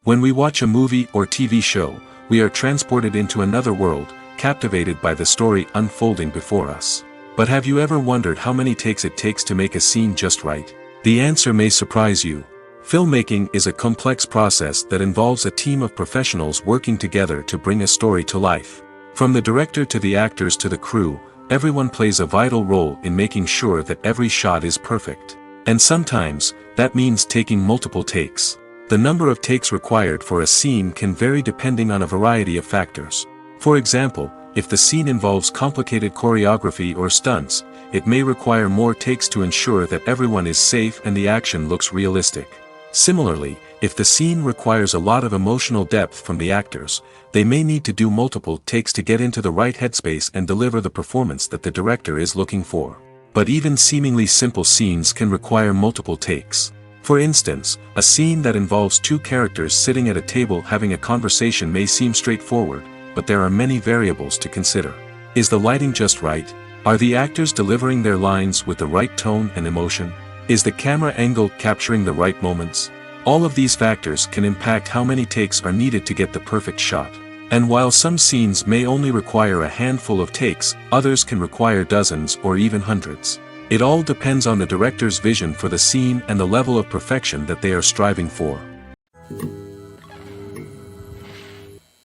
When we watch a movie or TV show, we are transported into another world, captivated by the story unfolding before us. But have you ever wondered how many takes it takes to make a scene just right? The answer may surprise you. Filmmaking is a complex process that involves a team of professionals working together to bring a story to life. From the director to the actors to the crew, everyone plays a vital role in making sure that every shot is perfect. And sometimes, that means taking multiple takes. The number of takes required for a scene can vary depending on a variety of factors. For example, if the scene involves complicated choreography or stunts, it may require more takes to ensure that everyone is safe and the action looks realistic. Similarly, if the scene requires a lot of emotional depth from the actors, they may need to do multiple takes to get into the right headspace and deliver the performance that the director is looking for. But even seemingly simple scenes can require multiple takes. For instance, a scene that involves two characters sitting at a table having a conversation may seem straightforward, but there are many variables to consider. Is the lighting just right? Are the actors delivering their lines with the right tone and emotion? Is the camera angle capturing the right moments? All of these factors can impact how many takes are needed to get the perfect shot. And while some scenes may only require a handful of takes, others can require dozens or even hundreds. It all depends on the director's vision for the scene and the level of perfection that they are striving for.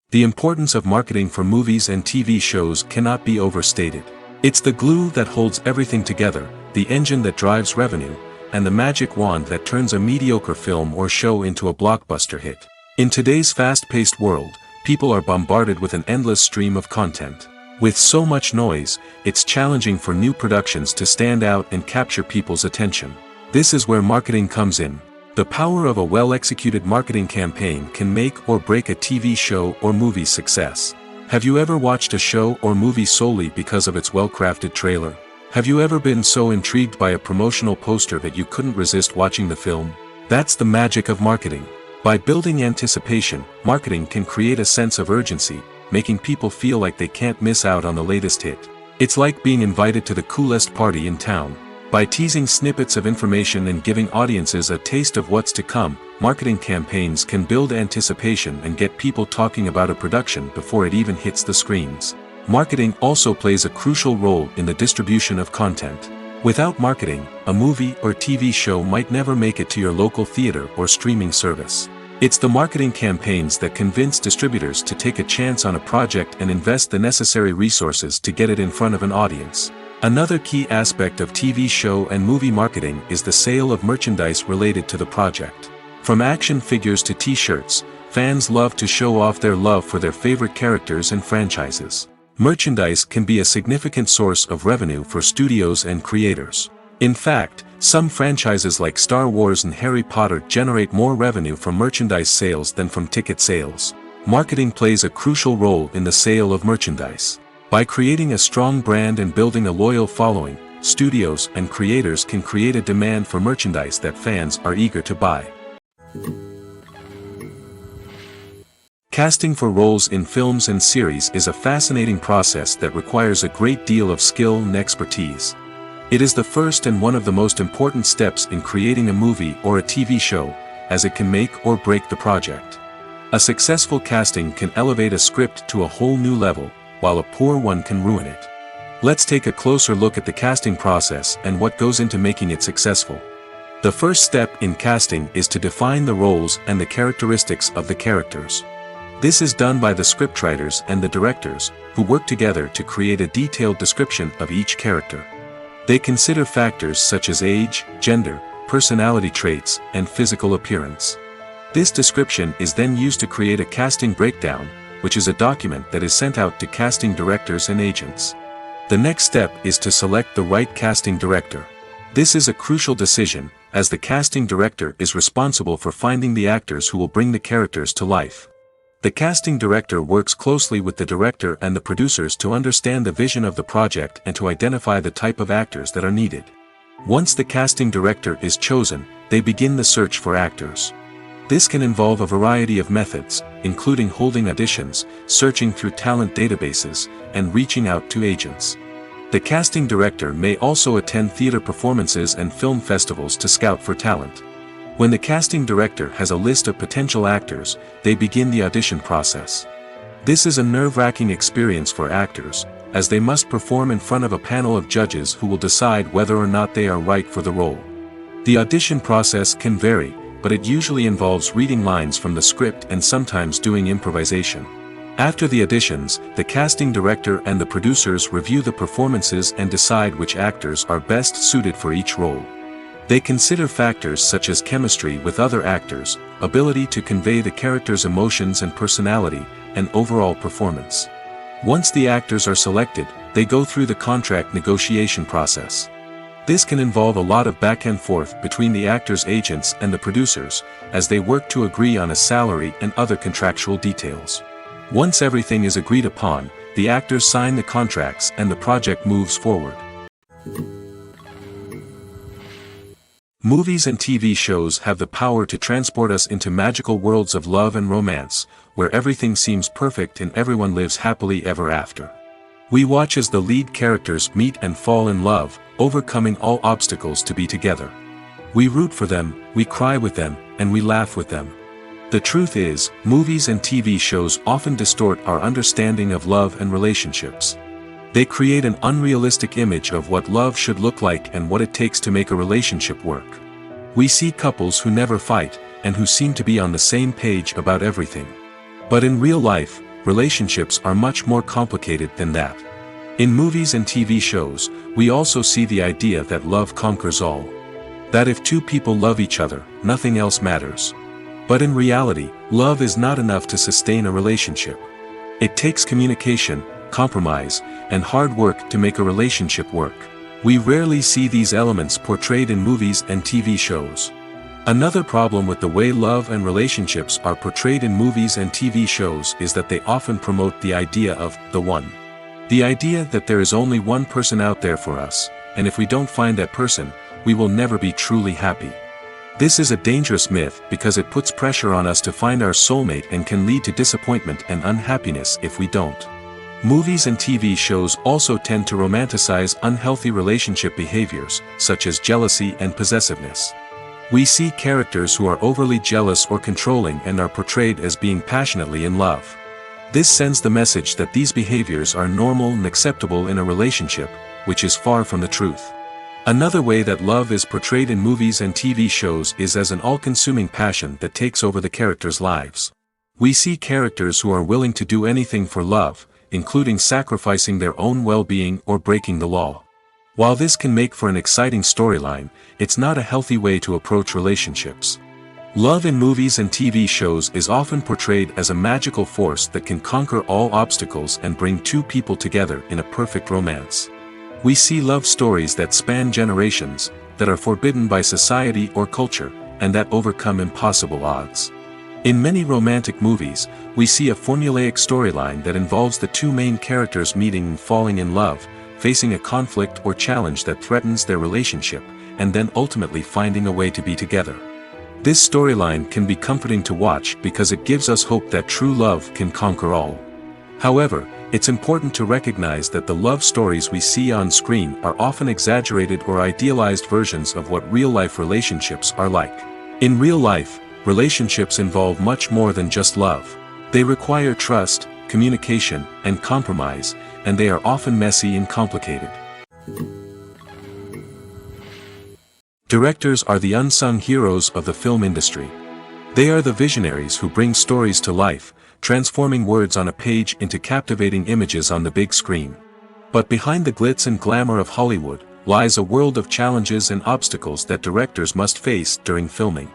The importance of marketing for movies and TV shows cannot be overstated. It's the glue that holds everything together, the engine that drives revenue, and the magic wand that turns a mediocre film or show into a blockbuster hit. In today's fast-paced world, people are bombarded with an endless stream of content. With so much noise, it's challenging for new productions to stand out and capture people's attention. This is where marketing comes in. The power of a well-executed marketing campaign can make or break a TV show or movie's success. Have you ever watched a show or movie solely because of its well-crafted trailer? Have you ever been so intrigued by a promotional poster that you couldn't resist watching the film? That's the magic of marketing. By building anticipation, marketing can create a sense of urgency, making people feel like they can't miss out on the latest hit. It's like being invited to the coolest party in town. By teasing snippets of information and giving audiences a taste of what's to come, marketing campaigns can build anticipation and get people talking about a production before it even hits the screens. Marketing also plays a crucial role in the distribution of content. Without marketing, a movie or TV show might never make it to your local theater or streaming service. It's the marketing campaigns that convince distributors to take a chance on a project and invest the necessary resources to get it in front of an audience. Another key aspect of TV show and movie marketing is the sale of merchandise related to the project. From action figures to t-shirts, fans love to show off their love for their favorite characters and franchises. Merchandise can be a significant source of revenue for studios and creators. In fact, some franchises like Star Wars and Harry Potter generate more revenue from merchandise sales than from ticket sales. Marketing plays a crucial role in the sale of merchandise. By creating a strong brand and building a loyal following, studios and creators can create a demand for merchandise that fans are eager to buy. Casting for roles in films and series is a fascinating process that requires a great deal of skill and expertise. It is the first and one of the most important steps in creating a movie or a TV show, as it can make or break the project. A successful casting can elevate a script to a whole new level, while a poor one can ruin it. Let's take a closer look at the casting process and what goes into making it successful. The first step in casting is to define the roles and the characteristics of the characters. This is done by the scriptwriters and the directors, who work together to create a detailed description of each character. They consider factors such as age, gender, personality traits, and physical appearance. This description is then used to create a casting breakdown, which is a document that is sent out to casting directors and agents. The next step is to select the right casting director. This is a crucial decision, as the casting director is responsible for finding the actors who will bring the characters to life. The casting director works closely with the director and the producers to understand the vision of the project and to identify the type of actors that are needed. Once the casting director is chosen, they begin the search for actors. This can involve a variety of methods, including holding auditions, searching through talent databases, and reaching out to agents. The casting director may also attend theater performances and film festivals to scout for talent. When the casting director has a list of potential actors, they begin the audition process. This is a nerve-wracking experience for actors, as they must perform in front of a panel of judges who will decide whether or not they are right for the role. The audition process can vary, but it usually involves reading lines from the script and sometimes doing improvisation. After the auditions, the casting director and the producers review the performances and decide which actors are best suited for each role. They consider factors such as chemistry with other actors, ability to convey the character's emotions and personality, and overall performance. Once the actors are selected, they go through the contract negotiation process. This can involve a lot of back and forth between the actors' agents and the producers, as they work to agree on a salary and other contractual details. Once everything is agreed upon, the actors sign the contracts and the project moves forward. Movies and TV shows have the power to transport us into magical worlds of love and romance, where everything seems perfect and everyone lives happily ever after. We watch as the lead characters meet and fall in love, overcoming all obstacles to be together. We root for them, we cry with them, and we laugh with them. The truth is, movies and TV shows often distort our understanding of love and relationships. They create an unrealistic image of what love should look like and what it takes to make a relationship work. We see couples who never fight, and who seem to be on the same page about everything. But in real life, relationships are much more complicated than that. In movies and TV shows, we also see the idea that love conquers all. That if two people love each other, nothing else matters. But in reality, love is not enough to sustain a relationship. It takes communication, compromise, and hard work to make a relationship work. We rarely see these elements portrayed in movies and TV shows. Another problem with the way love and relationships are portrayed in movies and TV shows is that they often promote the idea of the one. The idea that there is only one person out there for us, and if we don't find that person, we will never be truly happy. This is a dangerous myth because it puts pressure on us to find our soulmate and can lead to disappointment and unhappiness if we don't. Movies and TV shows also tend to romanticize unhealthy relationship behaviors, such as jealousy and possessiveness. We see characters who are overly jealous or controlling and are portrayed as being passionately in love. This sends the message that these behaviors are normal and acceptable in a relationship, which is far from the truth. Another way that love is portrayed in movies and TV shows is as an all-consuming passion that takes over the characters' lives. We see characters who are willing to do anything for love, including sacrificing their own well-being or breaking the law. While this can make for an exciting storyline, it's not a healthy way to approach relationships. Love in movies and TV shows is often portrayed as a magical force that can conquer all obstacles and bring two people together in a perfect romance. We see love stories that span generations, that are forbidden by society or culture, and that overcome impossible odds. In many romantic movies, we see a formulaic storyline that involves the two main characters meeting and falling in love, facing a conflict or challenge that threatens their relationship, and then ultimately finding a way to be together. This storyline can be comforting to watch because it gives us hope that true love can conquer all. However, it's important to recognize that the love stories we see on screen are often exaggerated or idealized versions of what real-life relationships are like. In real life, relationships involve much more than just love. They require trust, communication, and compromise, and they are often messy and complicated. Directors are the unsung heroes of the film industry. They are the visionaries who bring stories to life, transforming words on a page into captivating images on the big screen. But behind the glitz and glamour of Hollywood, lies a world of challenges and obstacles that directors must face during filming.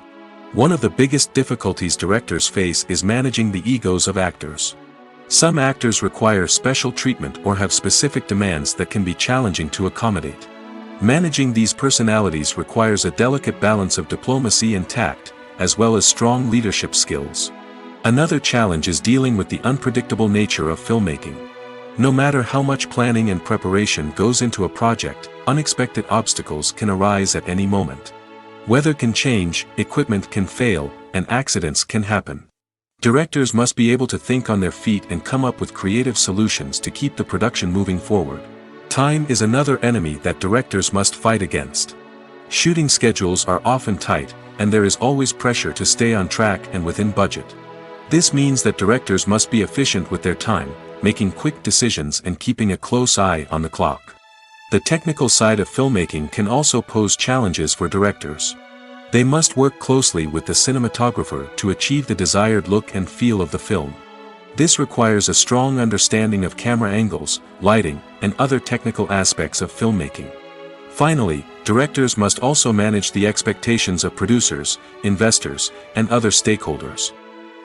One of the biggest difficulties directors face is managing the egos of actors. Some actors require special treatment or have specific demands that can be challenging to accommodate. Managing these personalities requires a delicate balance of diplomacy and tact, as well as strong leadership skills. Another challenge is dealing with the unpredictable nature of filmmaking. No matter how much planning and preparation goes into a project, unexpected obstacles can arise at any moment. Weather can change, equipment can fail, and accidents can happen. Directors must be able to think on their feet and come up with creative solutions to keep the production moving forward. Time is another enemy that directors must fight against. Shooting schedules are often tight, and there is always pressure to stay on track and within budget. This means that directors must be efficient with their time, making quick decisions and keeping a close eye on the clock. The technical side of filmmaking can also pose challenges for directors. They must work closely with the cinematographer to achieve the desired look and feel of the film. This requires a strong understanding of camera angles, lighting, and other technical aspects of filmmaking. Finally, directors must also manage the expectations of producers, investors, and other stakeholders.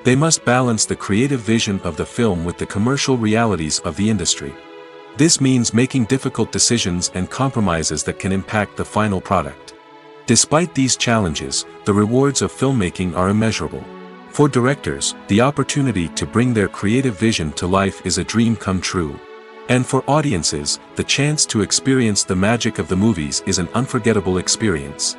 They must balance the creative vision of the film with the commercial realities of the industry. This means making difficult decisions and compromises that can impact the final product. Despite these challenges, the rewards of filmmaking are immeasurable. For directors, the opportunity to bring their creative vision to life is a dream come true. And for audiences, the chance to experience the magic of the movies is an unforgettable experience.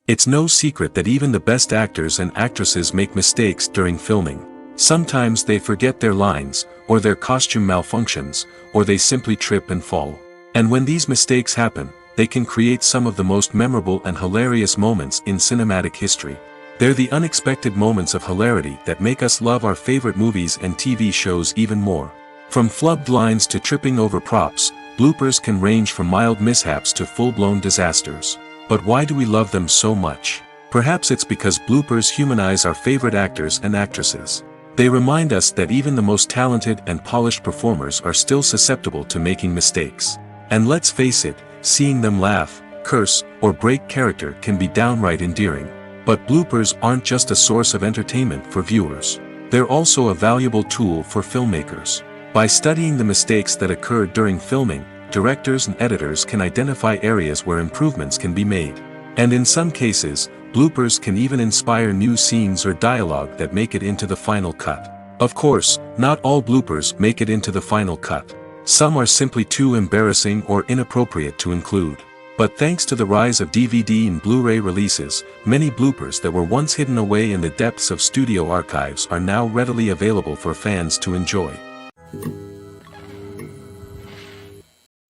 It's no secret that even the best actors and actresses make mistakes during filming. Sometimes they forget their lines, or their costume malfunctions, or they simply trip and fall. And when these mistakes happen, they can create some of the most memorable and hilarious moments in cinematic history. They're the unexpected moments of hilarity that make us love our favorite movies and TV shows even more. From flubbed lines to tripping over props, bloopers can range from mild mishaps to full-blown disasters. But why do we love them so much? Perhaps it's because bloopers humanize our favorite actors and actresses. They remind us that even the most talented and polished performers are still susceptible to making mistakes. And let's face it, seeing them laugh, curse, or break character can be downright endearing. But bloopers aren't just a source of entertainment for viewers. They're also a valuable tool for filmmakers. By studying the mistakes that occurred during filming, directors and editors can identify areas where improvements can be made. And in some cases, bloopers can even inspire new scenes or dialogue that make it into the final cut. Of course, not all bloopers make it into the final cut. Some are simply too embarrassing or inappropriate to include. But thanks to the rise of DVD and Blu-ray releases, many bloopers that were once hidden away in the depths of studio archives are now readily available for fans to enjoy.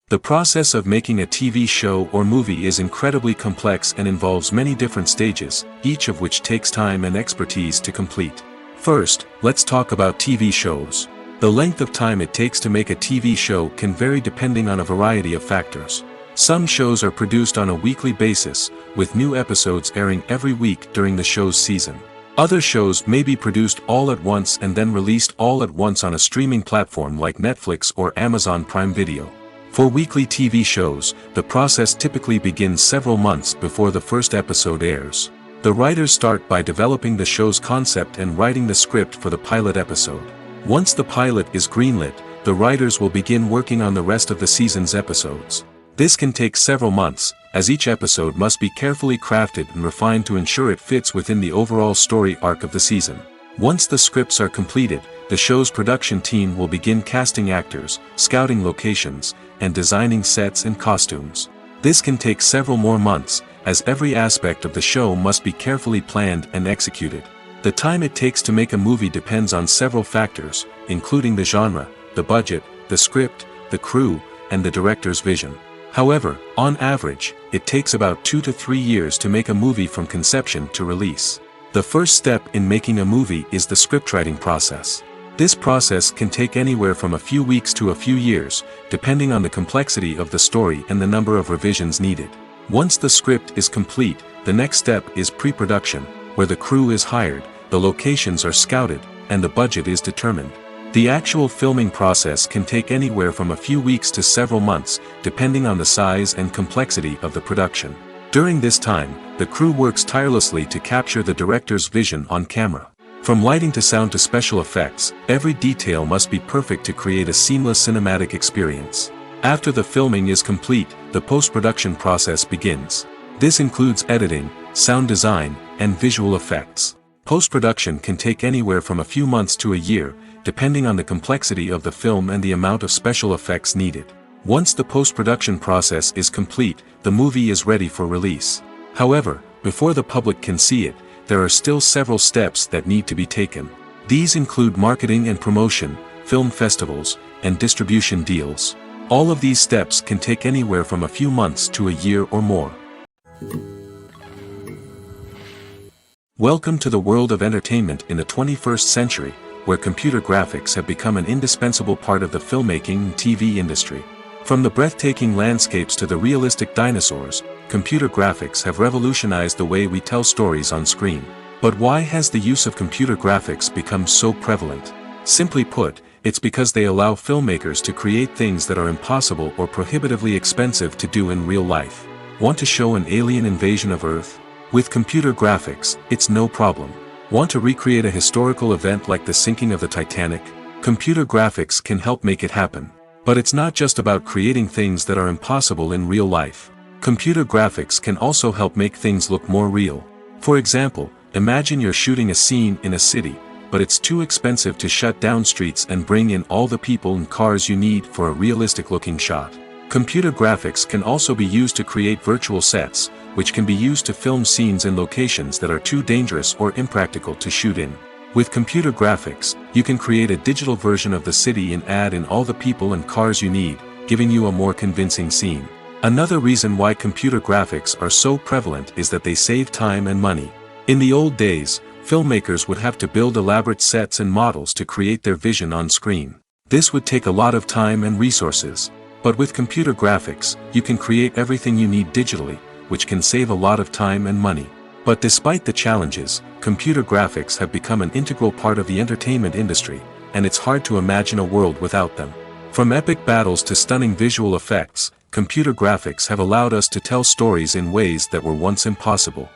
The process of making a TV show or movie is incredibly complex and involves many different stages, each of which takes time and expertise to complete. First, let's talk about TV shows. The length of time it takes to make a TV show can vary depending on a variety of factors. Some shows are produced on a weekly basis, with new episodes airing every week during the show's season. Other shows may be produced all at once and then released all at once on a streaming platform like Netflix or Amazon Prime Video. For weekly TV shows, the process typically begins several months before the first episode airs. The writers start by developing the show's concept and writing the script for the pilot episode. Once the pilot is greenlit, the writers will begin working on the rest of the season's episodes. This can take several months, as each episode must be carefully crafted and refined to ensure it fits within the overall story arc of the season. Once the scripts are completed, the show's production team will begin casting actors, scouting locations, and designing sets and costumes. This can take several more months, as every aspect of the show must be carefully planned and executed. The time it takes to make a movie depends on several factors, including the genre, the budget, the script, the crew, and the director's vision. However, on average, it takes about 2 to 3 years to make a movie from conception to release. The first step in making a movie is the scriptwriting process. This process can take anywhere from a few weeks to a few years, depending on the complexity of the story and the number of revisions needed. Once the script is complete, the next step is pre-production, where the crew is hired, the locations are scouted, and the budget is determined. The actual filming process can take anywhere from a few weeks to several months, depending on the size and complexity of the production. During this time, the crew works tirelessly to capture the director's vision on camera. From lighting to sound to special effects, every detail must be perfect to create a seamless cinematic experience. After the filming is complete, the post-production process begins. This includes editing, sound design, and visual effects. Post-production can take anywhere from a few months to a year, depending on the complexity of the film and the amount of special effects needed. Once the post-production process is complete, the movie is ready for release. However, before the public can see it, there are still several steps that need to be taken. These include marketing and promotion, film festivals, and distribution deals. All of these steps can take anywhere from a few months to a year or more. Welcome to the world of entertainment in the 21st century, where computer graphics have become an indispensable part of the filmmaking and TV industry. From the breathtaking landscapes to the realistic dinosaurs, computer graphics have revolutionized the way we tell stories on screen. But why has the use of computer graphics become so prevalent? Simply put, it's because they allow filmmakers to create things that are impossible or prohibitively expensive to do in real life. Want to show an alien invasion of Earth? With computer graphics, it's no problem. Want to recreate a historical event like the sinking of the Titanic? Computer graphics can help make it happen. But it's not just about creating things that are impossible in real life. Computer graphics can also help make things look more real. For example, imagine you're shooting a scene in a city, but it's too expensive to shut down streets and bring in all the people and cars you need for a realistic-looking shot. Computer graphics can also be used to create virtual sets, which can be used to film scenes in locations that are too dangerous or impractical to shoot in. With computer graphics, you can create a digital version of the city and add in all the people and cars you need, giving you a more convincing scene. Another reason why computer graphics are so prevalent is that they save time and money. In the old days, filmmakers would have to build elaborate sets and models to create their vision on screen. This would take a lot of time and resources. But with computer graphics, you can create everything you need digitally, which can save a lot of time and money. But despite the challenges, computer graphics have become an integral part of the entertainment industry, and it's hard to imagine a world without them. From epic battles to stunning visual effects, computer graphics have allowed us to tell stories in ways that were once impossible.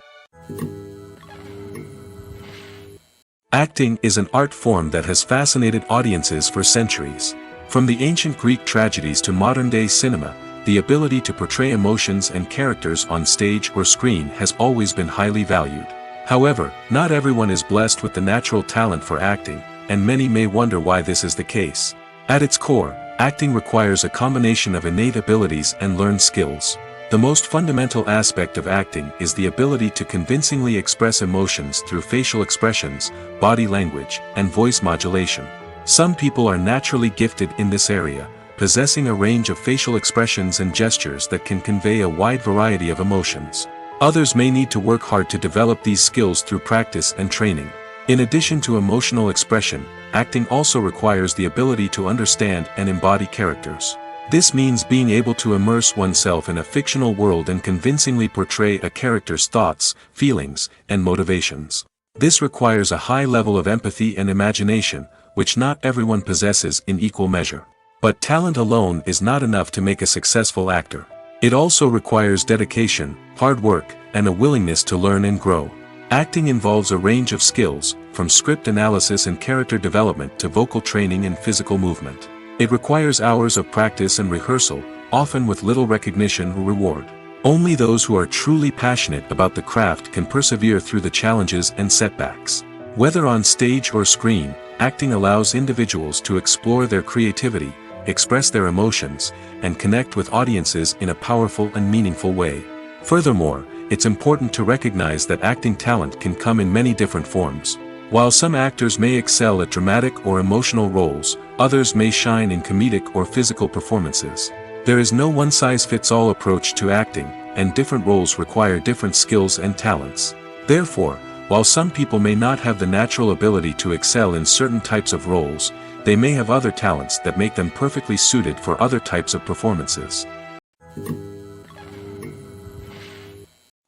Acting is an art form that has fascinated audiences for centuries. From the ancient Greek tragedies to modern-day cinema, the ability to portray emotions and characters on stage or screen has always been highly valued. However, not everyone is blessed with the natural talent for acting, and many may wonder why this is the case. At its core, acting requires a combination of innate abilities and learned skills. The most fundamental aspect of acting is the ability to convincingly express emotions through facial expressions, body language, and voice modulation. Some people are naturally gifted in this area, possessing a range of facial expressions and gestures that can convey a wide variety of emotions. Others may need to work hard to develop these skills through practice and training. In addition to emotional expression, acting also requires the ability to understand and embody characters. This means being able to immerse oneself in a fictional world and convincingly portray a character's thoughts, feelings, and motivations. This requires a high level of empathy and imagination, which not everyone possesses in equal measure. But talent alone is not enough to make a successful actor. It also requires dedication, hard work, and a willingness to learn and grow. Acting involves a range of skills, from script analysis and character development to vocal training and physical movement. It requires hours of practice and rehearsal, often with little recognition or reward. Only those who are truly passionate about the craft can persevere through the challenges and setbacks. Whether on stage or screen, acting allows individuals to explore their creativity, express their emotions, and connect with audiences in a powerful and meaningful way. Furthermore, it's important to recognize that acting talent can come in many different forms. While some actors may excel at dramatic or emotional roles, others may shine in comedic or physical performances. There is no one-size-fits-all approach to acting, and different roles require different skills and talents. Therefore, while some people may not have the natural ability to excel in certain types of roles, they may have other talents that make them perfectly suited for other types of performances.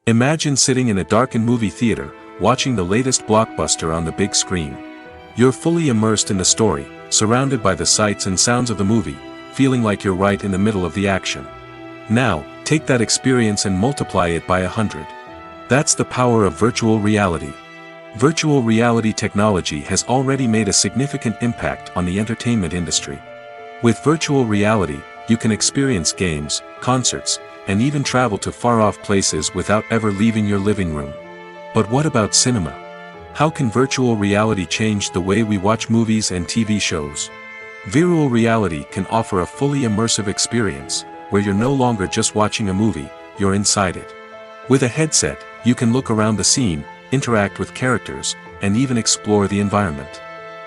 Imagine sitting in a darkened movie theater, watching the latest blockbuster on the big screen. You're fully immersed in the story, surrounded by the sights and sounds of the movie, feeling like you're right in the middle of the action. Now, take that experience and multiply it by 100. That's the power of virtual reality. Virtual reality technology has already made a significant impact on the entertainment industry. With virtual reality, you can experience games, concerts, and even travel to far-off places without ever leaving your living room. But what about cinema? How can virtual reality change the way we watch movies and TV shows? Virtual reality can offer a fully immersive experience, where you're no longer just watching a movie, you're inside it. With a headset, you can look around the scene, interact with characters, and even explore the environment.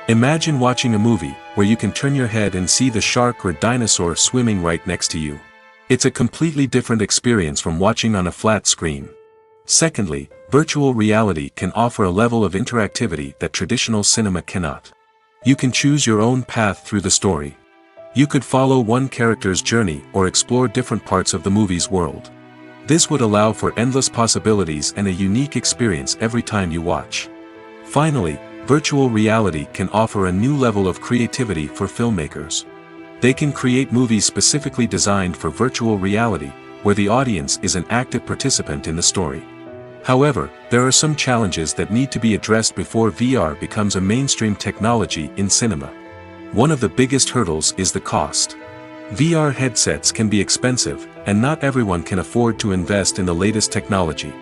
Imagine watching a movie, where you can turn your head and see the shark or dinosaur swimming right next to you. It's a completely different experience from watching on a flat screen. Secondly, virtual reality can offer a level of interactivity that traditional cinema cannot. You can choose your own path through the story. You could follow one character's journey or explore different parts of the movie's world. This would allow for endless possibilities and a unique experience every time you watch. Finally, virtual reality can offer a new level of creativity for filmmakers. They can create movies specifically designed for virtual reality, where the audience is an active participant in the story. However, there are some challenges that need to be addressed before VR becomes a mainstream technology in cinema. One of the biggest hurdles is the cost. VR headsets can be expensive, and not everyone can afford to invest in the latest technology.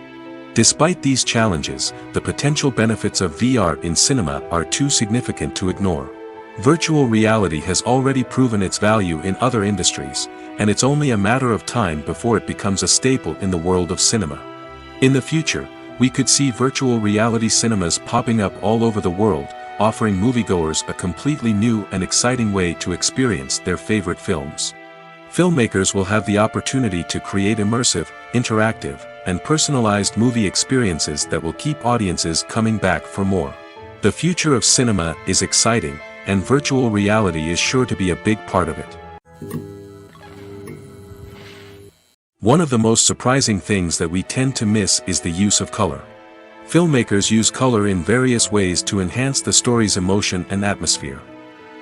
Despite these challenges, the potential benefits of VR in cinema are too significant to ignore. Virtual reality has already proven its value in other industries, and it's only a matter of time before it becomes a staple in the world of cinema. In the future, we could see virtual reality cinemas popping up all over the world, offering moviegoers a completely new and exciting way to experience their favorite films. Filmmakers will have the opportunity to create immersive, interactive, and personalized movie experiences that will keep audiences coming back for more. The future of cinema is exciting, and virtual reality is sure to be a big part of it. One of the most surprising things that we tend to miss is the use of color. Filmmakers use color in various ways to enhance the story's emotion and atmosphere.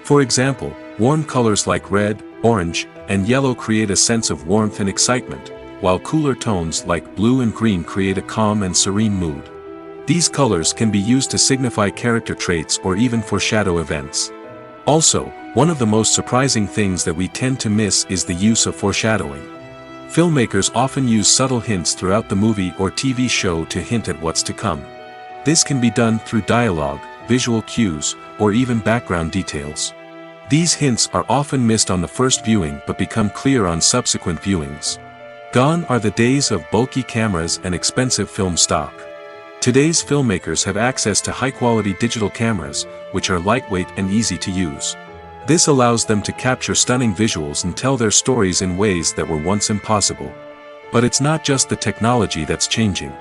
For example, warm colors like red, orange, and yellow create a sense of warmth and excitement, while cooler tones like blue and green create a calm and serene mood. These colors can be used to signify character traits or even foreshadow events. Also, one of the most surprising things that we tend to miss is the use of foreshadowing. Filmmakers often use subtle hints throughout the movie or TV show to hint at what's to come. This can be done through dialogue, visual cues, or even background details. These hints are often missed on the first viewing but become clear on subsequent viewings. Gone are the days of bulky cameras and expensive film stock. Today's filmmakers have access to high-quality digital cameras, which are lightweight and easy to use. This allows them to capture stunning visuals and tell their stories in ways that were once impossible. But it's not just the technology that's changing.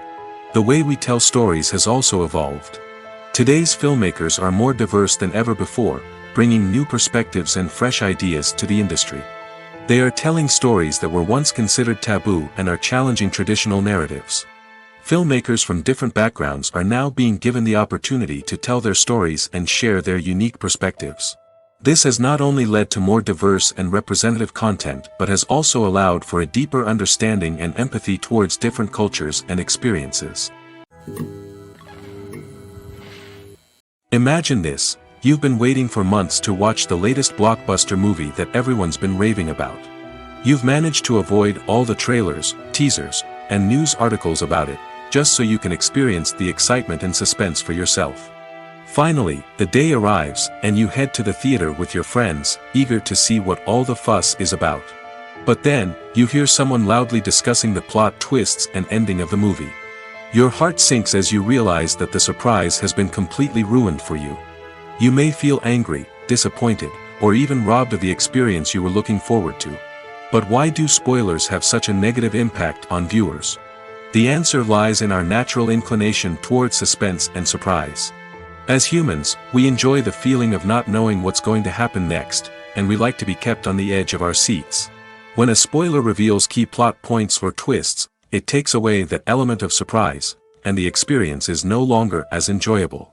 The way we tell stories has also evolved. Today's filmmakers are more diverse than ever before, bringing new perspectives and fresh ideas to the industry. They are telling stories that were once considered taboo and are challenging traditional narratives. Filmmakers from different backgrounds are now being given the opportunity to tell their stories and share their unique perspectives. This has not only led to more diverse and representative content but has also allowed for a deeper understanding and empathy towards different cultures and experiences. Imagine this: you've been waiting for months to watch the latest blockbuster movie that everyone's been raving about. You've managed to avoid all the trailers, teasers, and news articles about it, just so you can experience the excitement and suspense for yourself. Finally, the day arrives, and you head to the theater with your friends, eager to see what all the fuss is about. But then, you hear someone loudly discussing the plot twists and ending of the movie. Your heart sinks as you realize that the surprise has been completely ruined for you. You may feel angry, disappointed, or even robbed of the experience you were looking forward to. But why do spoilers have such a negative impact on viewers? The answer lies in our natural inclination toward suspense and surprise. As humans, we enjoy the feeling of not knowing what's going to happen next, and we like to be kept on the edge of our seats. When a spoiler reveals key plot points or twists, it takes away that element of surprise, and the experience is no longer as enjoyable.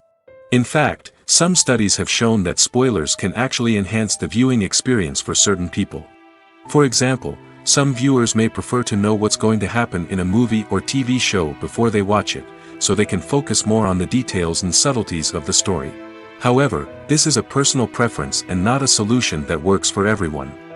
In fact, some studies have shown that spoilers can actually enhance the viewing experience for certain people. For example, some viewers may prefer to know what's going to happen in a movie or TV show before they watch it, so they can focus more on the details and subtleties of the story. However, this is a personal preference and not a solution that works for everyone.